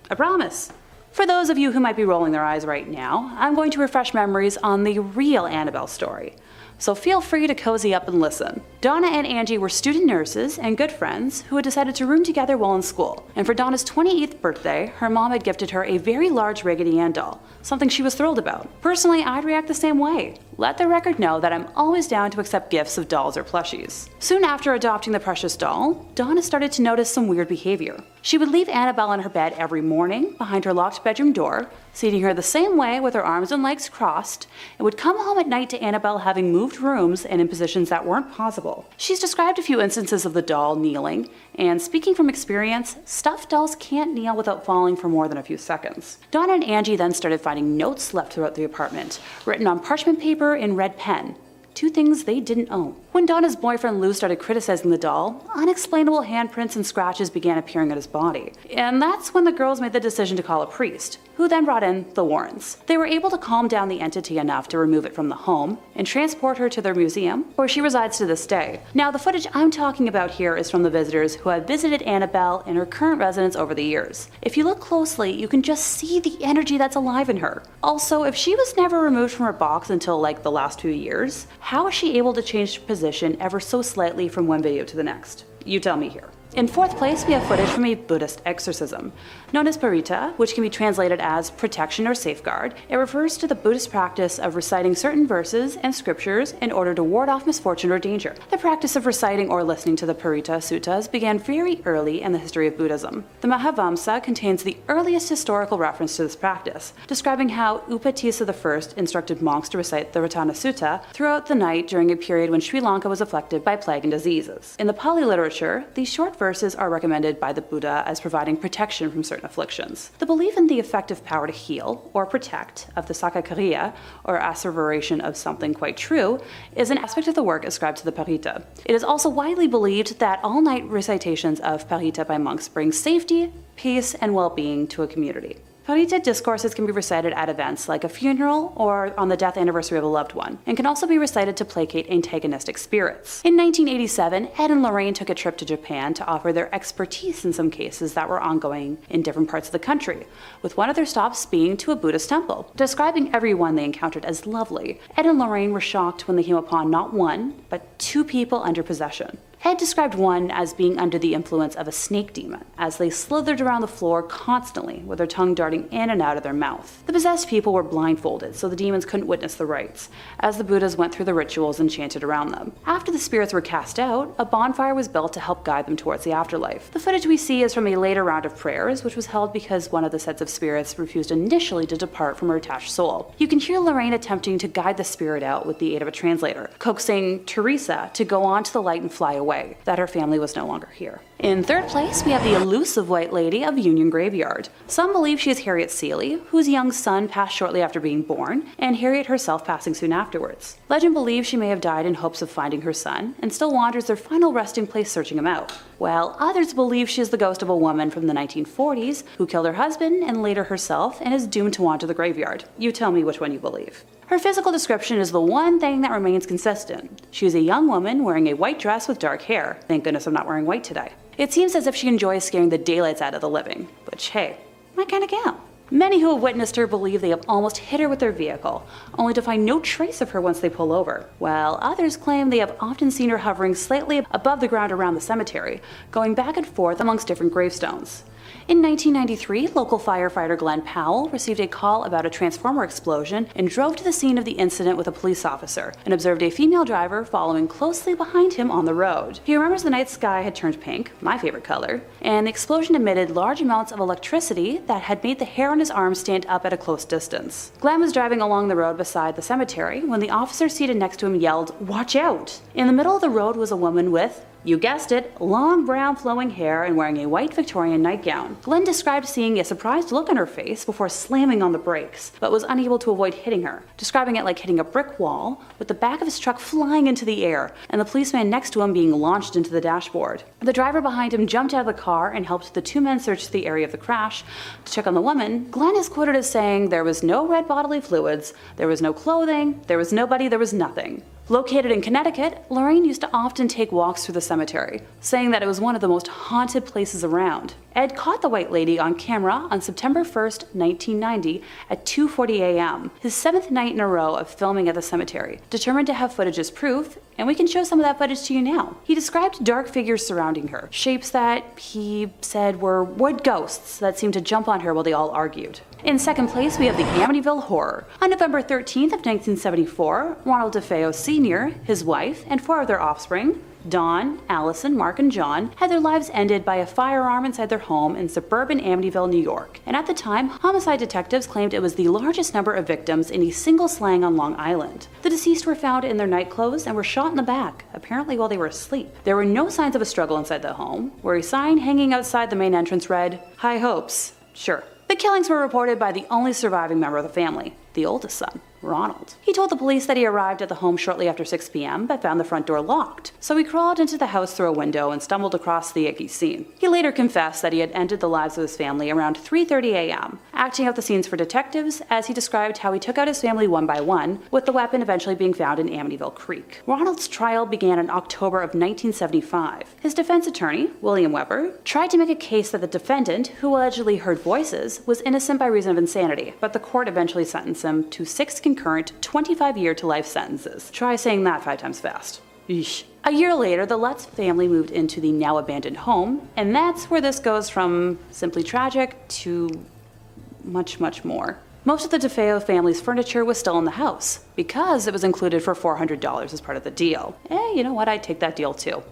Speaker 17: I promise. For those of you who might be rolling their eyes right now, I'm going to refresh memories on the real Annabelle story. So feel free to cozy up and listen. Donna and Angie were student nurses and good friends who had decided to room together while in school. And for Donna's 28th birthday, her mom had gifted her a very large Raggedy Ann doll, something she was thrilled about. Personally, I'd react the same way. Let the record know that I'm always down to accept gifts of dolls or plushies. Soon after adopting the precious doll, Donna started to notice some weird behavior. She would leave Annabelle in her bed every morning behind her locked bedroom door, seating her the same way with her arms and legs crossed, and would come home at night to Annabelle having moved moved rooms and in positions that weren't possible. She's described a few instances of the doll kneeling, and speaking from experience, stuffed dolls can't kneel without falling for more than a few seconds. Donna and Angie then started finding notes left throughout the apartment, written on parchment paper in red pen. Two things they didn't own. When Donna's boyfriend Lou started criticizing the doll, unexplainable handprints and scratches began appearing on his body. And that's when the girls made the decision to call a priest, who then brought in the Warrens. They were able to calm down the entity enough to remove it from the home and transport her to their museum, where she resides to this day. Now, the footage I'm talking about here is from the visitors who have visited Annabelle in her current residence over the years. If you look closely, you can just see the energy that's alive in her. Also, if she was never removed from her box until like the last few years, how is she able to change position ever so slightly from one video to the next? You tell me here. In fourth place, we have footage from a Buddhist exorcism. Known as parita, which can be translated as protection or safeguard, it refers to the Buddhist practice of reciting certain verses and scriptures in order to ward off misfortune or danger. The practice of reciting or listening to the parita suttas began very early in the history of Buddhism. The Mahavamsa contains the earliest historical reference to this practice, describing how Upatissa I instructed monks to recite the Ratana Sutta throughout the night during a period when Sri Lanka was afflicted by plague and diseases. In the Pali literature, these short verses are recommended by the Buddha as providing protection from certain afflictions. The belief in the effective power to heal or protect of the Sakakariya, or asseveration of something quite true, is an aspect of the work ascribed to the Parita. It is also widely believed that all-night recitations of Parita by monks bring safety, peace, and well-being to a community. Parita discourses can be recited at events like a funeral or on the death anniversary of a loved one, and can also be recited to placate antagonistic spirits. In 1987, Ed and Lorraine took a trip to Japan to offer their expertise in some cases that were ongoing in different parts of the country, with one of their stops being to a Buddhist temple. Describing everyone they encountered as lovely, Ed and Lorraine were shocked when they came upon not one, but two people under possession. Ed described one as being under the influence of a snake demon, as they slithered around the floor constantly, with their tongue darting in and out of their mouth. The possessed people were blindfolded, so the demons couldn't witness the rites, as the Buddhas went through the rituals and chanted around them. After the spirits were cast out, a bonfire was built to help guide them towards the afterlife. The footage we see is from a later round of prayers, which was held because one of the sets of spirits refused initially to depart from her attached soul. You can hear Lorraine attempting to guide the spirit out with the aid of a translator, coaxing Teresa to go on to the light and fly away, that her family was no longer here. In third place, we have the elusive White Lady of Union Graveyard. Some believe she is Harriet Seeley, whose young son passed shortly after being born, and Harriet herself passing soon afterwards. Legend believes she may have died in hopes of finding her son, and still wanders their final resting place searching him out, while others believe she is the ghost of a woman from the 1940s who killed her husband and later herself and is doomed to wander the graveyard. You tell me which one you believe. Her physical description is the one thing that remains consistent. She is a young woman wearing a white dress with dark hair. Thank goodness I'm not wearing white today. It seems as if she enjoys scaring the daylights out of the living, which, hey, my kind of gal. Many who have witnessed her believe they have almost hit her with their vehicle, only to find no trace of her once they pull over, while others claim they have often seen her hovering slightly above the ground around the cemetery, going back and forth amongst different gravestones. In 1993, local firefighter Glenn Powell received a call about a transformer explosion and drove to the scene of the incident with a police officer and observed a female driver following closely behind him on the road. He remembers the night sky had turned pink, my favorite color, and the explosion emitted large amounts of electricity that had made the hair on his arm stand up at a close distance. Glenn was driving along the road beside the cemetery when the officer seated next to him yelled, "Watch out!" In the middle of the road was a woman with, you guessed it, long brown flowing hair and wearing a white Victorian nightgown. Glenn described seeing a surprised look on her face before slamming on the brakes, but was unable to avoid hitting her, describing it like hitting a brick wall, with the back of his truck flying into the air and the policeman next to him being launched into the dashboard. The driver behind him jumped out of the car and helped the two men search the area of the crash to check on the woman. Glenn is quoted as saying, "There was no red bodily fluids, there was no clothing, there was nobody, there was nothing." Located in Connecticut, Lorraine used to often take walks through the cemetery, saying that it was one of the most haunted places around. Ed caught the White Lady on camera on September 1st, 1990 at 2:40 a.m., his 7th night in a row of filming at the cemetery, determined to have footage as proof, and we can show some of that footage to you now. He described dark figures surrounding her, shapes that he said were wood ghosts that seemed to jump on her while they all argued. In second place, we have the Amityville Horror. On November 13th of 1974, Ronald DeFeo Sr., his wife, and 4 of their offspring, Dawn, Allison, Mark, and John had their lives ended by a firearm inside their home in suburban Amityville, New York. And at the time, homicide detectives claimed it was the largest number of victims in a single slaying on Long Island. The deceased were found in their night clothes and were shot in the back, apparently while they were asleep. There were no signs of a struggle inside the home, where a sign hanging outside the main entrance read, "High hopes." Sure. The killings were reported by the only surviving member of the family, the oldest son, Ronald. He told the police that he arrived at the home shortly after 6 p.m. but found the front door locked, so he crawled into the house through a window and stumbled across the icky scene. He later confessed that he had ended the lives of his family around 3:30 a.m., acting out the scenes for detectives as he described how he took out his family one by one, with the weapon eventually being found in Amityville Creek. Ronald's trial began in October of 1975. His defense attorney, William Weber, tried to make a case that the defendant, who allegedly heard voices, was innocent by reason of insanity, but the court eventually sentenced him to 6 concurrent 25-year to life sentences. Try saying that 5 times fast. Eesh. A year later, the Lutz family moved into the now abandoned home, and that's where this goes from simply tragic to much, much more. Most of the DeFeo family's furniture was still in the house, because it was included for $400 as part of the deal. You know what, I'd take that deal too.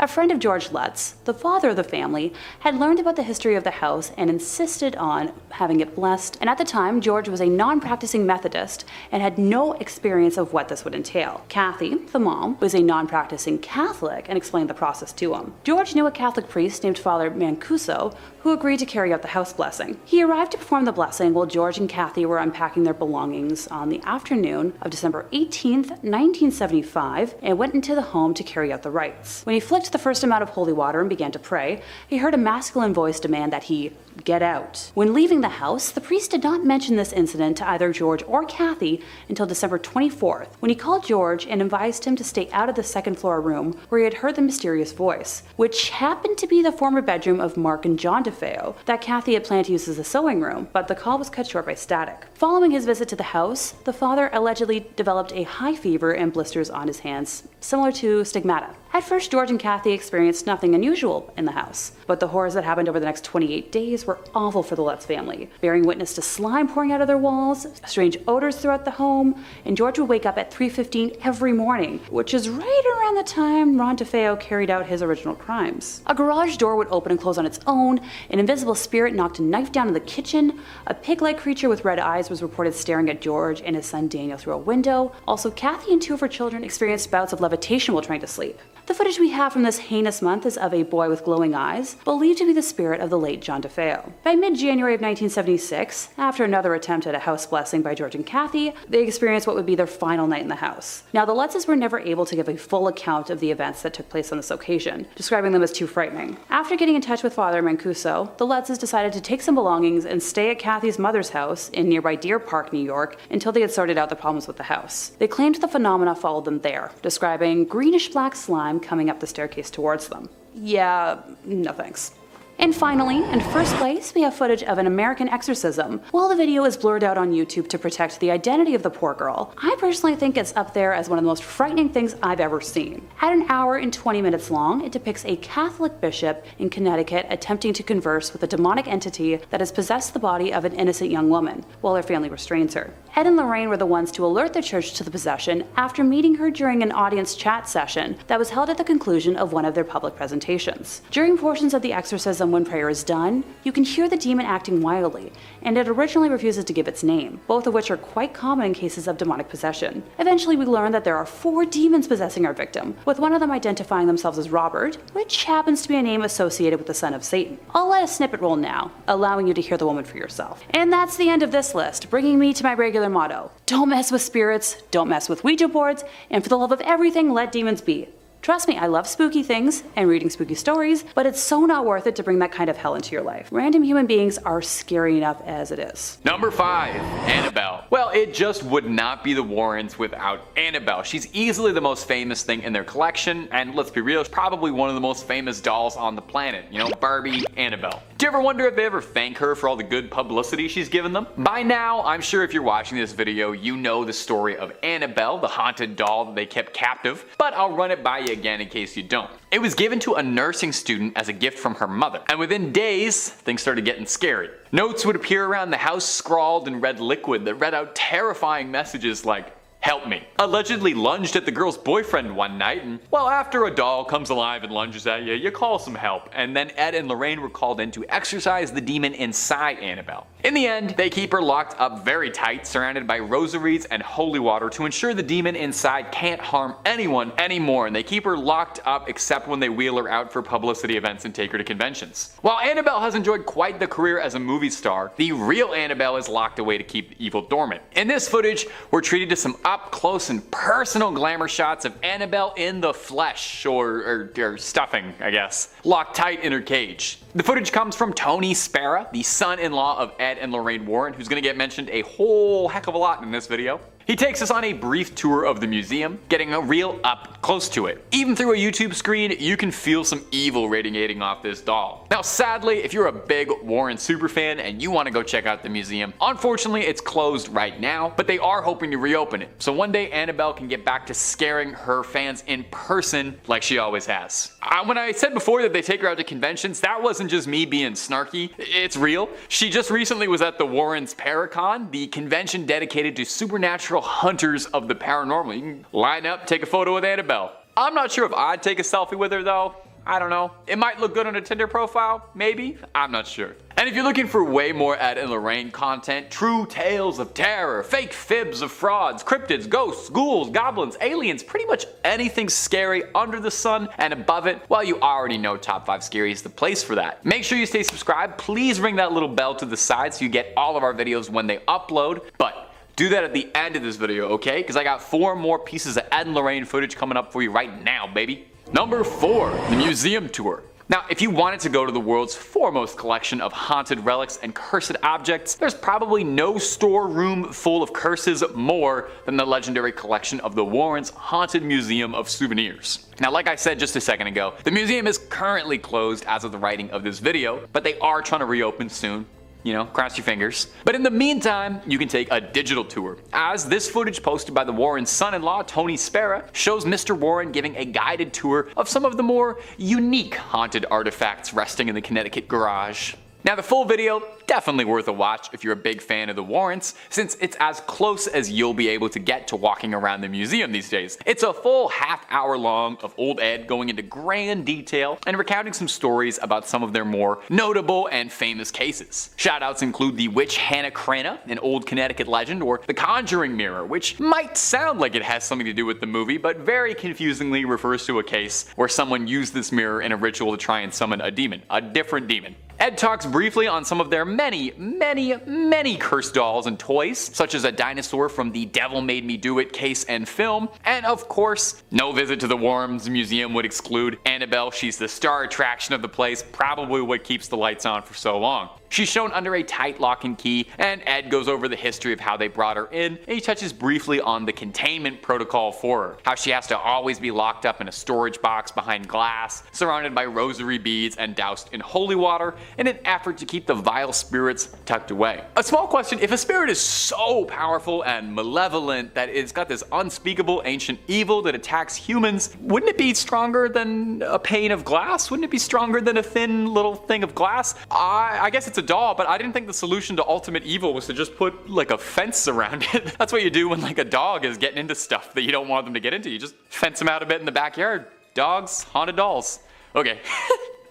Speaker 17: A friend of George Lutz, the father of the family, had learned about the history of the house and insisted on having it blessed, and at the time, George was a non-practicing Methodist and had no experience of what this would entail. Kathy, the mom, was a non-practicing Catholic and explained the process to him. George knew a Catholic priest named Father Mancuso who agreed to carry out the house blessing. He arrived to perform the blessing while George and Kathy were unpacking their belongings on the afternoon of December 18th, 1975, and went into the home to carry out the rites. When he flicked the first amount of holy water and began to pray, he heard a masculine voice demand that he get out. When leaving the house, the priest did not mention this incident to either George or Kathy until December 24th, when he called George and advised him to stay out of the second-floor room where he had heard the mysterious voice, which happened to be the former bedroom of Mark and John DeFeo that Kathy had planned to use as a sewing room, but the call was cut short by static. Following his visit to the house, the father allegedly developed a high fever and blisters on his hands, similar to stigmata. At first, George and Kathy experienced nothing unusual in the house, but the horrors that happened over the next 28 days were awful for the Lutz family, bearing witness to slime pouring out of their walls, strange odors throughout the home, and George would wake up at 3:15 every morning, which is right around the time Ron DeFeo carried out his original crimes. A garage door would open and close on its own, an invisible spirit knocked a knife down in the kitchen, a pig-like creature with red eyes was reported staring at George and his son Daniel through a window. Also, Kathy and 2 of her children experienced bouts of levitation while trying to sleep. The footage we have from this heinous month is of a boy with glowing eyes, believed to be the spirit of the late John DeFeo. By mid-January of 1976, after another attempt at a house blessing by George and Kathy, they experienced what would be their final night in the house. Now, the Lutzes were never able to give a full account of the events that took place on this occasion, describing them as too frightening. After getting in touch with Father Mancuso, the Lutzes decided to take some belongings and stay at Kathy's mother's house in nearby Deer Park, New York, until they had sorted out the problems with the house. They claimed the phenomena followed them there, describing greenish-black slime coming up the staircase towards them. Yeah, no thanks. And finally, in first place, we have footage of an American exorcism. While the video is blurred out on YouTube to protect the identity of the poor girl, I personally think it's up there as one of the most frightening things I've ever seen. At an hour and 20 minutes long, it depicts a Catholic bishop in Connecticut attempting to converse with a demonic entity that has possessed the body of an innocent young woman, while her family restrains her. Ed and Lorraine were the ones to alert the church to the possession after meeting her during an audience chat session that was held at the conclusion of one of their public presentations. During portions of the exorcism, when prayer is done, you can hear the demon acting wildly, and it originally refuses to give its name, both of which are quite common in cases of demonic possession. Eventually, we learn that there are 4 demons possessing our victim, with one of them identifying themselves as Robert, which happens to be a name associated with the son of Satan. I'll let a snippet roll now, allowing you to hear the woman for yourself. And that's the end of this list, bringing me to my regular motto: don't mess with spirits, don't mess with Ouija boards, and for the love of everything, let demons be. Trust me, I love spooky things and reading spooky stories, but it's so not worth it to bring that kind of hell into your life. Random human beings are scary enough as it is.
Speaker 16: Number 5, Annabelle. Well, it just would not be the Warrens without Annabelle. She's easily the most famous thing in their collection, and let's be real, she's probably one of the most famous dolls on the planet. You know, Barbie, Annabelle. Do you ever wonder if they ever thank her for all the good publicity she's given them? By now, I'm sure if you're watching this video, you know the story of Annabelle, the haunted doll that they kept captive, but I'll run it by you again in case you don't. It was given to a nursing student as a gift from her mother, and within days, things started getting scary. Notes would appear around the house scrawled in red liquid that read out terrifying messages like, help me, allegedly lunged at the girl's boyfriend one night, and well, after a doll comes alive and lunges at you, you call some help, and then Ed and Lorraine were called in to exorcise the demon inside Annabelle. In the end, they keep her locked up very tight, surrounded by rosaries and holy water to ensure the demon inside can't harm anyone anymore, and they keep her locked up except when they wheel her out for publicity events and take her to conventions. While Annabelle has enjoyed quite the career as a movie star, the real Annabelle is locked away to keep the evil dormant. In this footage, we're treated to some up close and personal glamour shots of Annabelle in the flesh, or stuffing, I guess, locked tight in her cage. The footage comes from Tony Spera, the son-in-law of Ed and Lorraine Warren, who's gonna get mentioned a whole heck of a lot in this video. He takes us on a brief tour of the museum, getting a real up close to it. Even through a YouTube screen, you can feel some evil radiating off this doll. Now sadly, if you're a big Warren superfan and you want to go check out the museum, unfortunately it's closed right now, but they are hoping to reopen it. So one day Annabelle can get back to scaring her fans in person like she always has. When I said before that they take her out to conventions, that wasn't just me being snarky, it's real. She just recently was at the Warrens Paracon, the convention dedicated to supernatural hunters of the paranormal. You can line up, take a photo with Annabelle. I'm not sure if I'd take a selfie with her though. I don't know. It might look good on a Tinder profile, maybe? I'm not sure. And if you're looking for way more Ed and Lorraine content, true tales of terror, fake fibs of frauds, cryptids, ghosts, ghouls, goblins, aliens, pretty much anything scary under the sun and above it, well, you already know Top 5 Scary is the place for that. Make sure you stay subscribed. Please ring that little bell to the side so you get all of our videos when they upload. But do that at the end of this video, okay? Because I got 4 more pieces of Ed and Lorraine footage coming up for you right now, baby. Number 4, the museum tour. Now, if you wanted to go to the world's foremost collection of haunted relics and cursed objects, there's probably no storeroom full of curses more than the legendary collection of the Warrens Haunted Museum of Souvenirs. Now, like I said just a second ago, the museum is currently closed as of the writing of this video, but they are trying to reopen soon. You know, cross your fingers. But in the meantime, you can take a digital tour, as this footage posted by the Warrens' son-in-law, Tony Spera, shows Mr. Warren giving a guided tour of some of the more unique haunted artifacts resting in the Connecticut garage. Now, the full video, definitely worth a watch if you're a big fan of the Warrens, since it's as close as you'll be able to get to walking around the museum these days. It's a full half-hour long of old Ed going into grand detail and recounting some stories about some of their more notable and famous cases. Shoutouts include the witch Hannah Cranna, an old Connecticut legend, or the Conjuring Mirror, which might sound like it has something to do with the movie, but very confusingly refers to a case where someone used this mirror in a ritual to try and summon a demon, a different demon. Ed talks briefly on some of their many cursed dolls and toys, such as a dinosaur from the Devil Made Me Do It case and film, and of course, no visit to the Warrens Museum would exclude Annabelle. She's the star attraction of the place, probably what keeps the lights on for so long. She's shown under a tight lock and key, and Ed goes over the history of how they brought her in, and he touches briefly on the containment protocol for her, how she has to always be locked up in a storage box behind glass, surrounded by rosary beads and doused in holy water, in an effort to keep the vile spirits tucked away. A small question: if a spirit is so powerful and malevolent that it's got this unspeakable ancient evil that attacks humans, wouldn't it be stronger than a pane of glass? Wouldn't it be stronger than a thin little thing of glass? I guess it's a doll, but I didn't think the solution to ultimate evil was to just put like a fence around it. That's what you do when like a dog is getting into stuff that you don't want them to get into. You just fence them out a bit in the backyard. Dogs, haunted dolls. Okay.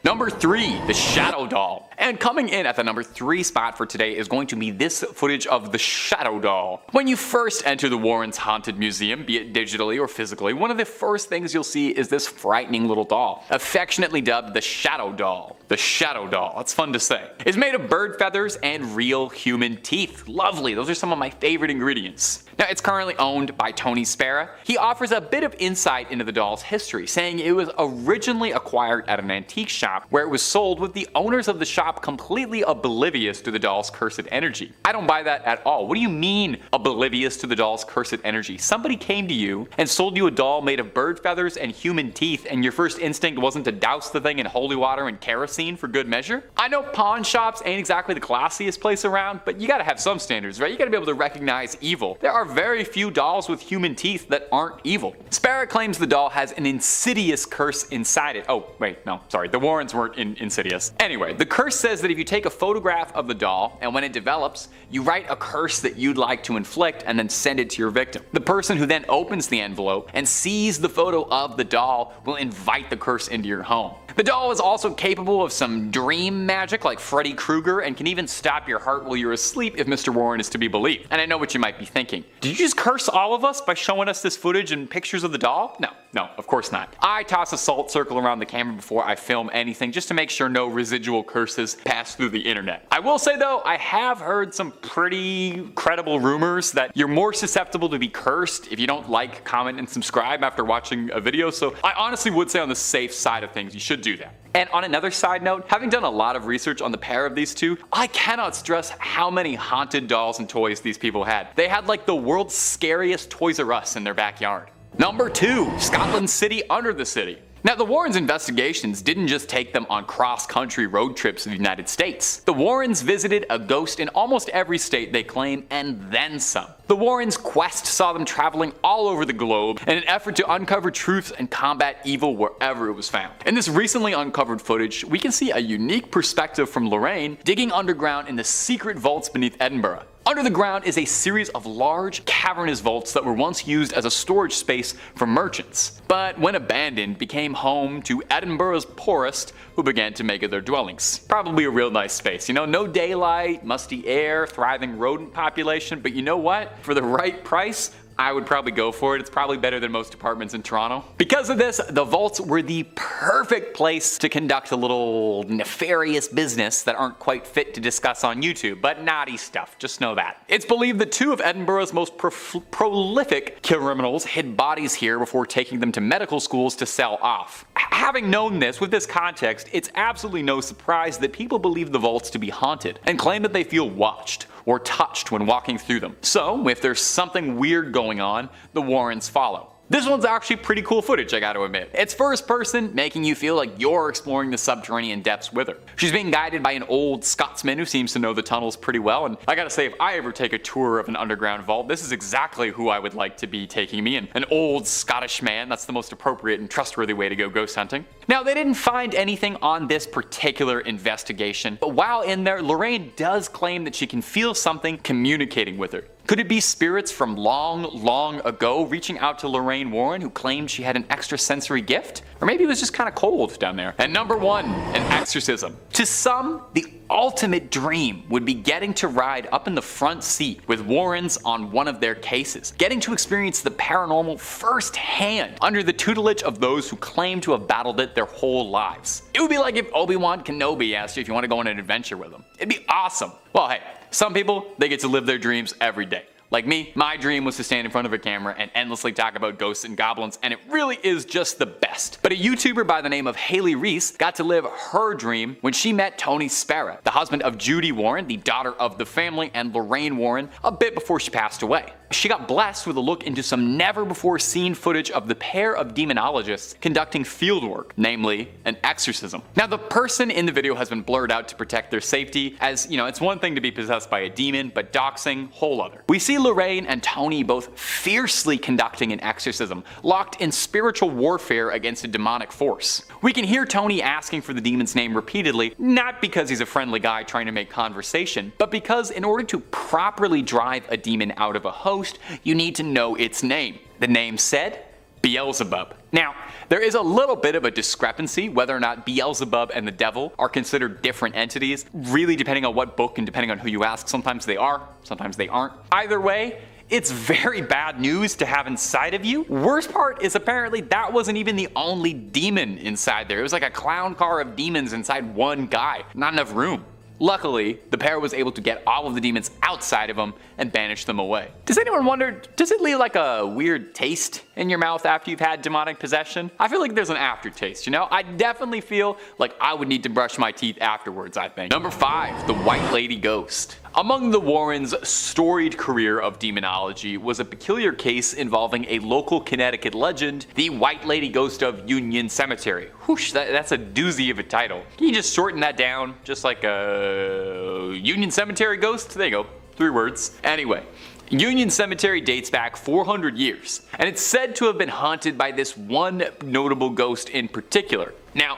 Speaker 16: Number 3, the Shadow Doll. And coming in at the number 3 spot for today is going to be this footage of the Shadow Doll. When you first enter the Warrens Haunted Museum, be it digitally or physically, one of the first things you'll see is this frightening little doll, affectionately dubbed the Shadow Doll. The Shadow Doll, that's fun to say. It's made of bird feathers and real human teeth. Lovely, those are some of my favorite ingredients. Now, it's currently owned by Tony Spera. He offers a bit of insight into the doll's history, saying it was originally acquired at an antique shop where it was sold with the owners of the shop completely oblivious to the doll's cursed energy. I don't buy that at all. What do you mean oblivious to the doll's cursed energy? Somebody came to you and sold you a doll made of bird feathers and human teeth, and your first instinct wasn't to douse the thing in holy water and kerosene for good measure? I know pawn shops ain't exactly the classiest place around, but you gotta have some standards, right? You gotta be able to recognize evil. There are very few dolls with human teeth that aren't evil. Sparrow claims the doll has an insidious curse inside it. Oh, wait, no, sorry, the Warrens weren't insidious. Anyway, the curse says that if you take a photograph of the doll, and when it develops, you write a curse that you'd like to inflict and then send it to your victim. The person who then opens the envelope and sees the photo of the doll will invite the curse into your home. The doll is also capable of some dream magic like Freddy Krueger and can even stop your heart while you're asleep if Mr. Warren is to be believed. And I know what you might be thinking. Did you just curse all of us by showing us this footage and pictures of the doll? No, of course not. I toss a salt circle around the camera before I film anything just to make sure no residual curses pass through the internet. I will say though, I have heard some pretty credible rumors that you're more susceptible to be cursed if you don't like, comment, and subscribe after watching a video, so I honestly would say on the safe side of things, you should do that. And on another side note, having done a lot of research on the pair of these two, I cannot stress how many haunted dolls and toys these people had. They had like the world's scariest Toys R Us in their backyard. Number 2, Scotland City under the city. Now, the Warrens' investigations didn't just take them on cross-country road trips in the United States. The Warrens visited a ghost in almost every state they claim, and then some. The Warrens' quest saw them traveling all over the globe in an effort to uncover truths and combat evil wherever it was found. In this recently uncovered footage, we can see a unique perspective from Lorraine digging underground in the secret vaults beneath Edinburgh. Under the ground is a series of large, cavernous vaults that were once used as a storage space for merchants, but when abandoned became home to Edinburgh's poorest who began to make it their dwellings. Probably a real nice space, you know, no daylight, musty air, thriving rodent population, but you know what? For the right price, I would probably go for it. It's probably better than most apartments in Toronto. Because of this, the vaults were the perfect place to conduct a little nefarious business that aren't quite fit to discuss on YouTube, but naughty stuff, just know that. It's believed that 2 of Edinburgh's most prolific criminals hid bodies here before taking them to medical schools to sell off. Having known this, with this context, it's absolutely no surprise that people believe the vaults to be haunted and claim that they feel watched or touched when walking through them. So, if there's something weird going on, the Warrens follow. This one's actually pretty cool footage, I gotta admit. It's first person, making you feel like you're exploring the subterranean depths with her. She's being guided by an old Scotsman who seems to know the tunnels pretty well, and I gotta say, if I ever take a tour of an underground vault, this is exactly who I would like to be taking me, and an old Scottish man. That's the most appropriate and trustworthy way to go ghost hunting. Now, they didn't find anything on this particular investigation, but while in there, Lorraine does claim that she can feel something communicating with her. Could it be spirits from long ago reaching out to Lorraine Warren, who claimed she had an extrasensory gift? Or maybe it was just kind of cold down there. And number 1, an exorcism. To some, the ultimate dream would be getting to ride up in the front seat with Warrens on one of their cases, getting to experience the paranormal firsthand under the tutelage of those who claim to have battled it their whole lives. It would be like if Obi-Wan Kenobi asked you if you want to go on an adventure with him. It'd be awesome. Well, hey, some people, they get to live their dreams every day. Like me, my dream was to stand in front of a camera and endlessly talk about ghosts and goblins, and it really is just the best. But a YouTuber by the name of Haley Reese got to live her dream when she met Tony Sparrow, the husband of Judy Warren, the daughter of the family, and Lorraine Warren, a bit before she passed away. She got blessed with a look into some never-before-seen footage of the pair of demonologists conducting fieldwork, namely an exorcism. Now, the person in the video has been blurred out to protect their safety, as, you know, it's one thing to be possessed by a demon, but doxing, whole other. We see Lorraine and Tony both fiercely conducting an exorcism, locked in spiritual warfare against a demonic force. We can hear Tony asking for the demon's name repeatedly, not because he's a friendly guy trying to make conversation, but because in order to properly drive a demon out of a host, you need to know its name. The name said, Beelzebub. Now, there is a little bit of a discrepancy whether or not Beelzebub and the devil are considered different entities, really depending on what book and depending on who you ask. Sometimes they are, sometimes they aren't. Either way, it's very bad news to have inside of you. Worst part is apparently that wasn't even the only demon inside there. It was like a clown car of demons inside one guy. Not enough room. Luckily, the pair was able to get all of the demons outside of them and banish them away. Does anyone wonder, does it leave like a weird taste in your mouth after you've had demonic possession? I feel like there's an aftertaste, you know? I definitely feel like I would need to brush my teeth afterwards, I think. Number 5, the White Lady Ghost. Among the Warrens' storied career of demonology was a peculiar case involving a local Connecticut legend, the White Lady Ghost of Union Cemetery. Whoosh, that's a doozy of a title. Can you just shorten that down? Just like a Union Cemetery ghost? There you go. 3 words. Anyway, Union Cemetery dates back 400 years, and it's said to have been haunted by this one notable ghost in particular. Now,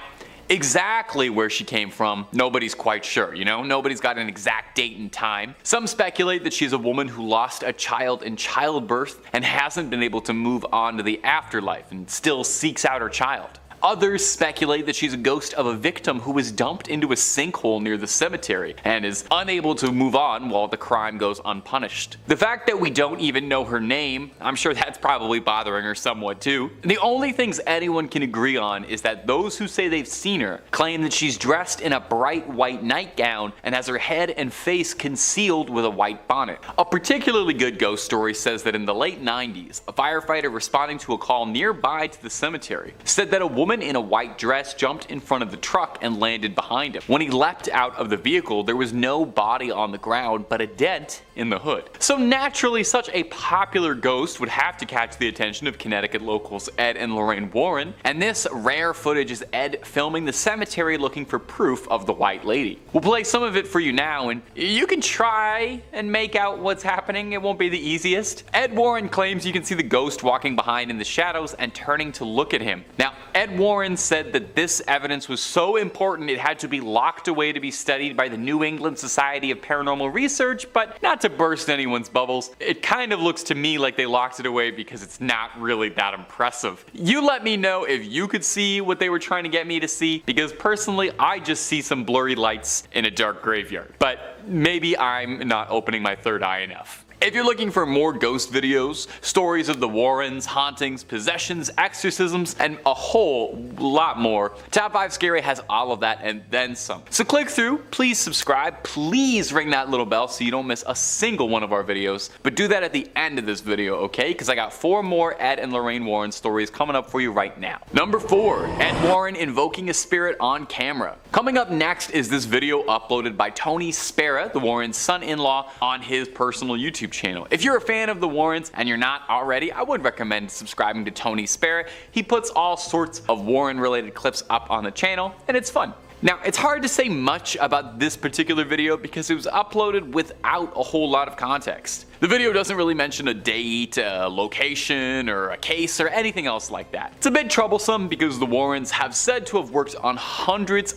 Speaker 16: exactly where she came from, nobody's quite sure, nobody's got an exact date and time. Some speculate that she's a woman who lost a child in childbirth and hasn't been able to move on to the afterlife and still seeks out her child. Others speculate that she's a ghost of a victim who was dumped into a sinkhole near the cemetery and is unable to move on while the crime goes unpunished. The fact that we don't even know her name, I'm sure that's probably bothering her somewhat too. The only things anyone can agree on is that those who say they've seen her claim that she's dressed in a bright white nightgown and has her head and face concealed with a white bonnet. A particularly good ghost story says that in the late 90s, a firefighter responding to a call nearby to the cemetery said that a woman in a white dress jumped in front of the truck and landed behind him. When he leapt out of the vehicle, there was no body on the ground but a dent in the hood. So naturally, such a popular ghost would have to catch the attention of Connecticut locals Ed and Lorraine Warren, and this rare footage is Ed filming the cemetery looking for proof of the White Lady. We'll play some of it for you now, and you can try and make out what's happening. It won't be the easiest. Ed Warren claims you can see the ghost walking behind in the shadows and turning to look at him. Now, Ed Warren said that this evidence was so important it had to be locked away to be studied by the New England Society of Paranormal Research, but not to burst anyone's bubbles, it kind of looks to me like they locked it away because it's not really that impressive. You let me know if you could see what they were trying to get me to see, because personally I just see some blurry lights in a dark graveyard. But maybe I'm not opening my third eye enough. If you're looking for more ghost videos, stories of the Warrens, hauntings, possessions, exorcisms, and a whole lot more, Top 5 Scary has all of that and then some. So click through, please subscribe, please ring that little bell so you don't miss a single one of our videos, but do that at the end of this video, okay? Because I got 4 more Ed and Lorraine Warren stories coming up for you right now. Number 4, Ed Warren invoking a spirit on camera. Coming up next is this video uploaded by Tony Spera, the Warrens' son-in-law, on his personal YouTube channel. If you're a fan of the Warrens and you're not already, I would recommend subscribing to Tony Spera. He puts all sorts of Warren related clips up on the channel and it's fun. Now, it's hard to say much about this particular video because it was uploaded without a whole lot of context. The video doesn't really mention a date, a location, or a case, or anything else like that. It's a bit troublesome because the Warrens have said to have worked on hundreds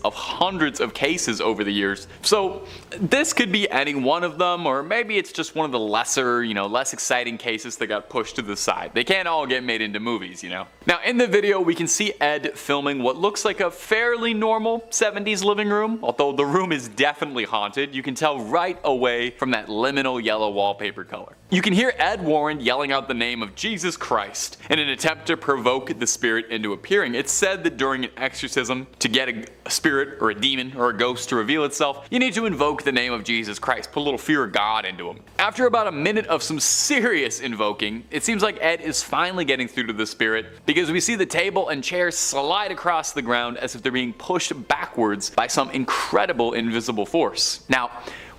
Speaker 16: of cases over the years, so this could be any one of them, or maybe it's just one of the lesser, less exciting cases that got pushed to the side. They can't all get made into movies, Now, in the video, we can see Ed filming what looks like a fairly normal 70s living room, although the room is definitely haunted. You can tell right away from that liminal yellow wallpaper color. You can hear Ed Warren yelling out the name of Jesus Christ in an attempt to provoke the spirit into appearing. It's said that during an exorcism, to get a spirit or a demon or a ghost to reveal itself, you need to invoke the name of Jesus Christ, put a little fear of God into him. After about a minute of some serious invoking, it seems like Ed is finally getting through to the spirit because we see the table and chairs slide across the ground as if they're being pushed backwards by some incredible invisible force. Now,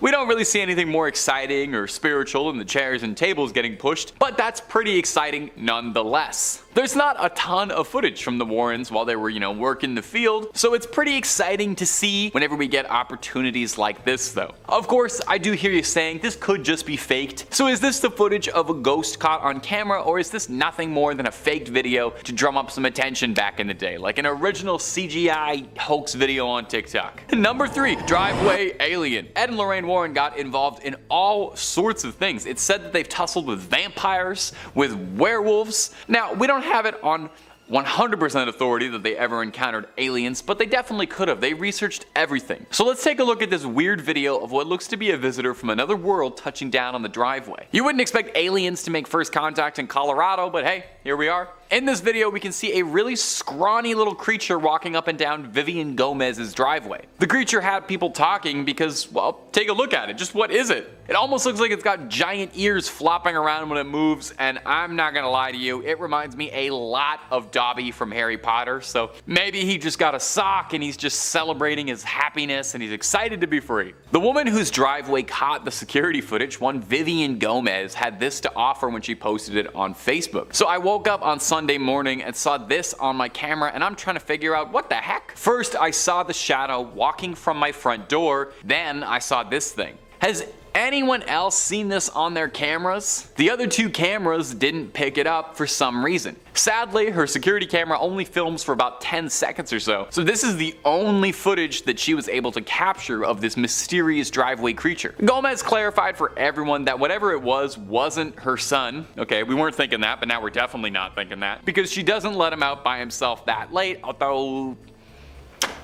Speaker 16: we don't really see anything more exciting or spiritual than the chairs and tables getting pushed, but that's pretty exciting nonetheless. There's not a ton of footage from the Warrens while they were, working the field, so it's pretty exciting to see whenever we get opportunities like this though. Of course, I do hear you saying this could just be faked. So is this the footage of a ghost caught on camera, or is this nothing more than a faked video to drum up some attention back in the day, like an original CGI hoax video on TikTok? Number 3, driveway alien. Ed and Lorraine Warren got involved in all sorts of things. It's said that they've tussled with vampires, with werewolves. Now, we don't have it on 100% authority that they ever encountered aliens, but they definitely could have. They researched everything. So let's take a look at this weird video of what looks to be a visitor from another world touching down on the driveway. You wouldn't expect aliens to make first contact in Colorado, but hey, here we are. In this video, we can see a really scrawny little creature walking up and down Vivian Gomez's driveway. The creature had people talking because, well, take a look at it. Just what is it? It almost looks like it's got giant ears flopping around when it moves, and I'm not gonna lie to you, it reminds me a lot of Dobby from Harry Potter, so maybe he just got a sock and he's just celebrating his happiness and he's excited to be free. The woman whose driveway caught the security footage, one Vivian Gomez, had this to offer when she posted it on Facebook. So I woke up on Sunday morning and saw this on my camera, and I'm trying to figure out what the heck. First, I saw the shadow walking from my front door, then I saw this thing. Has anyone else seen this on their cameras? The other 2 cameras didn't pick it up for some reason. Sadly, her security camera only films for about 10 seconds or so this is the only footage that she was able to capture of this mysterious driveway creature. Gomez clarified for everyone that whatever it was wasn't her son. Okay, we weren't thinking that, but now we're definitely not thinking that, because she doesn't let him out by himself that late, although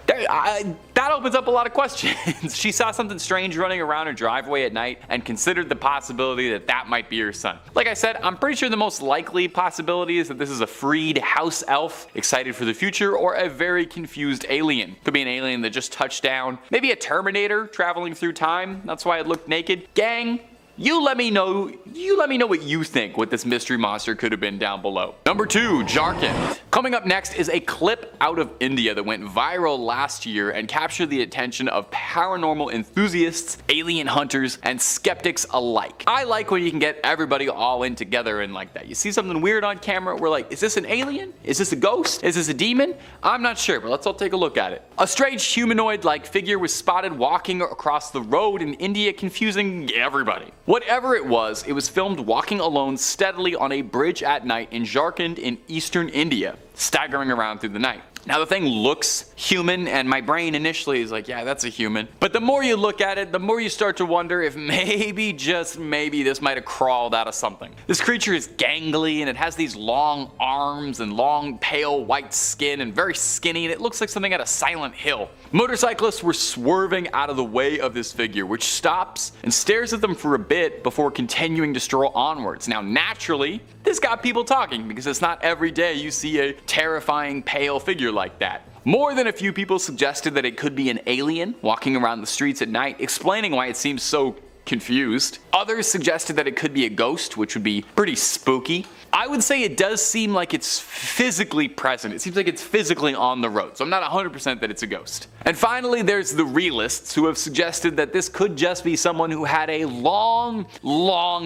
Speaker 16: that opens up a lot of questions. She saw something strange running around her driveway at night and considered the possibility that that might be her son. Like I said, I'm pretty sure the most likely possibility is that this is a freed house elf excited for the future, or a very confused alien. Could be an alien that just touched down. Maybe a Terminator traveling through time. That's why it looked naked. Gang, you let me know what you think what this mystery monster could have been down below. Number 2, Jharkhand. Coming up next is a clip out of India that went viral last year and captured the attention of paranormal enthusiasts, alien hunters, and skeptics alike. I like when you can get everybody all in together and like that. You see something weird on camera, we're like, is this an alien? Is this a ghost? Is this a demon? I'm not sure, but let's all take a look at it. A strange humanoid-like figure was spotted walking across the road in India, confusing everybody. Whatever it was filmed walking alone steadily on a bridge at night in Jharkhand in eastern India, staggering around through the night. Now the thing looks human, and my brain initially is like, yeah, that's a human. But the more you look at it, the more you start to wonder if maybe, just maybe, this might have crawled out of something. This creature is gangly, and it has these long arms and long pale white skin and very skinny, and it looks like something out of Silent Hill. Motorcyclists were swerving out of the way of this figure, which stops and stares at them for a bit before continuing to stroll onwards. Now naturally, this got people talking, because it's not every day you see a terrifying pale figure like that. More than a few people suggested that it could be an alien walking around the streets at night, explaining why it seems so confused. Others suggested that it could be a ghost, which would be pretty spooky. I would say it does seem like it's physically present. It seems like it's physically on the road, so I'm not 100% that it's a ghost. And finally, there's the realists, who have suggested that this could just be someone who had a long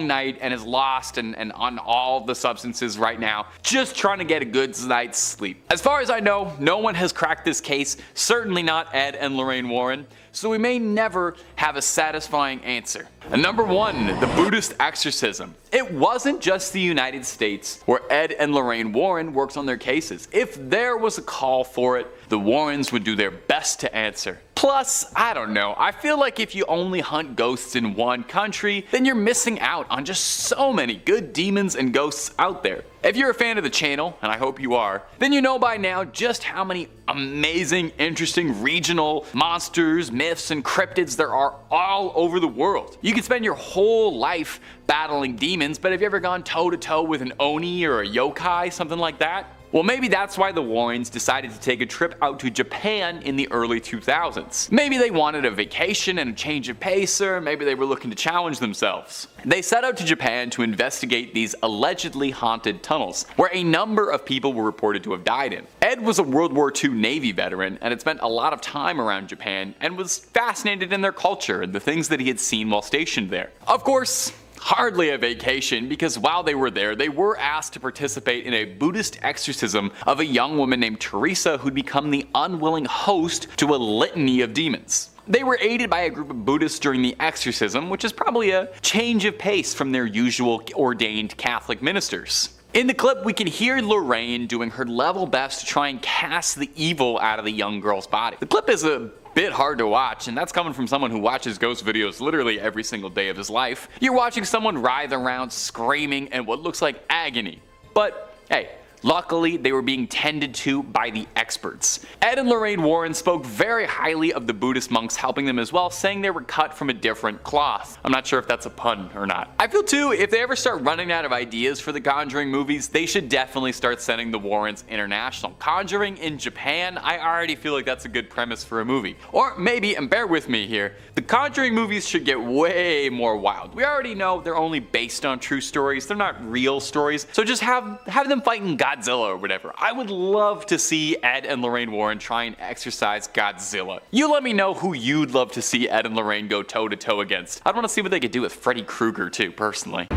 Speaker 16: night and is lost and on all the substances right now, just trying to get a good night's sleep. As far as I know, no one has cracked this case, certainly not Ed and Lorraine Warren, so we may never have a satisfying answer. And number 1, the Buddhist Exorcism. It wasn't just the United States where Ed and Lorraine Warren worked on their cases. If there was a call for it, the Warrens would do their best to answer. Plus, I don't know, I feel like if you only hunt ghosts in one country, then you're missing out on just so many good demons and ghosts out there. If you're a fan of the channel, and I hope you are, then you know by now just how many amazing, interesting regional monsters, myths, and cryptids there are all over the world. You could spend your whole life battling demons, but have you ever gone toe-to-toe with an Oni or a yokai, something like that? Well, maybe that's why the Warrens decided to take a trip out to Japan in the early 2000s. Maybe they wanted a vacation and a change of pace, or maybe they were looking to challenge themselves. They set out to Japan to investigate these allegedly haunted tunnels, where a number of people were reported to have died in. Ed was a World War II Navy veteran and had spent a lot of time around Japan and was fascinated in their culture and the things that he had seen while stationed there. Of course, hardly a vacation, because while they were there, they were asked to participate in a Buddhist exorcism of a young woman named Teresa who'd become the unwilling host to a litany of demons. They were aided by a group of Buddhists during the exorcism, which is probably a change of pace from their usual ordained Catholic ministers. In the clip, we can hear Lorraine doing her level best to try and cast the evil out of the young girl's body. The clip is a bit hard to watch, and that's coming from someone who watches ghost videos literally every single day of his life. You're watching someone writhe around screaming in what looks like agony. But hey, luckily they were being tended to by the experts. Ed and Lorraine Warren spoke very highly of the Buddhist monks helping them as well, saying they were cut from a different cloth. I'm not sure if that's a pun or not. I feel too, if they ever start running out of ideas for the Conjuring movies, they should definitely start sending the Warrens international. Conjuring in Japan, I already feel like that's a good premise for a movie. Or maybe, and bear with me here, the Conjuring movies should get way more wild. We already know they're only based on true stories, they're not real stories, so just have them fighting Godzilla or whatever. I would love to see Ed and Lorraine Warren try and exorcise Godzilla. You let me know who you'd love to see Ed and Lorraine go toe-to-toe against. I'd want to see what they could do with Freddy Krueger too, personally.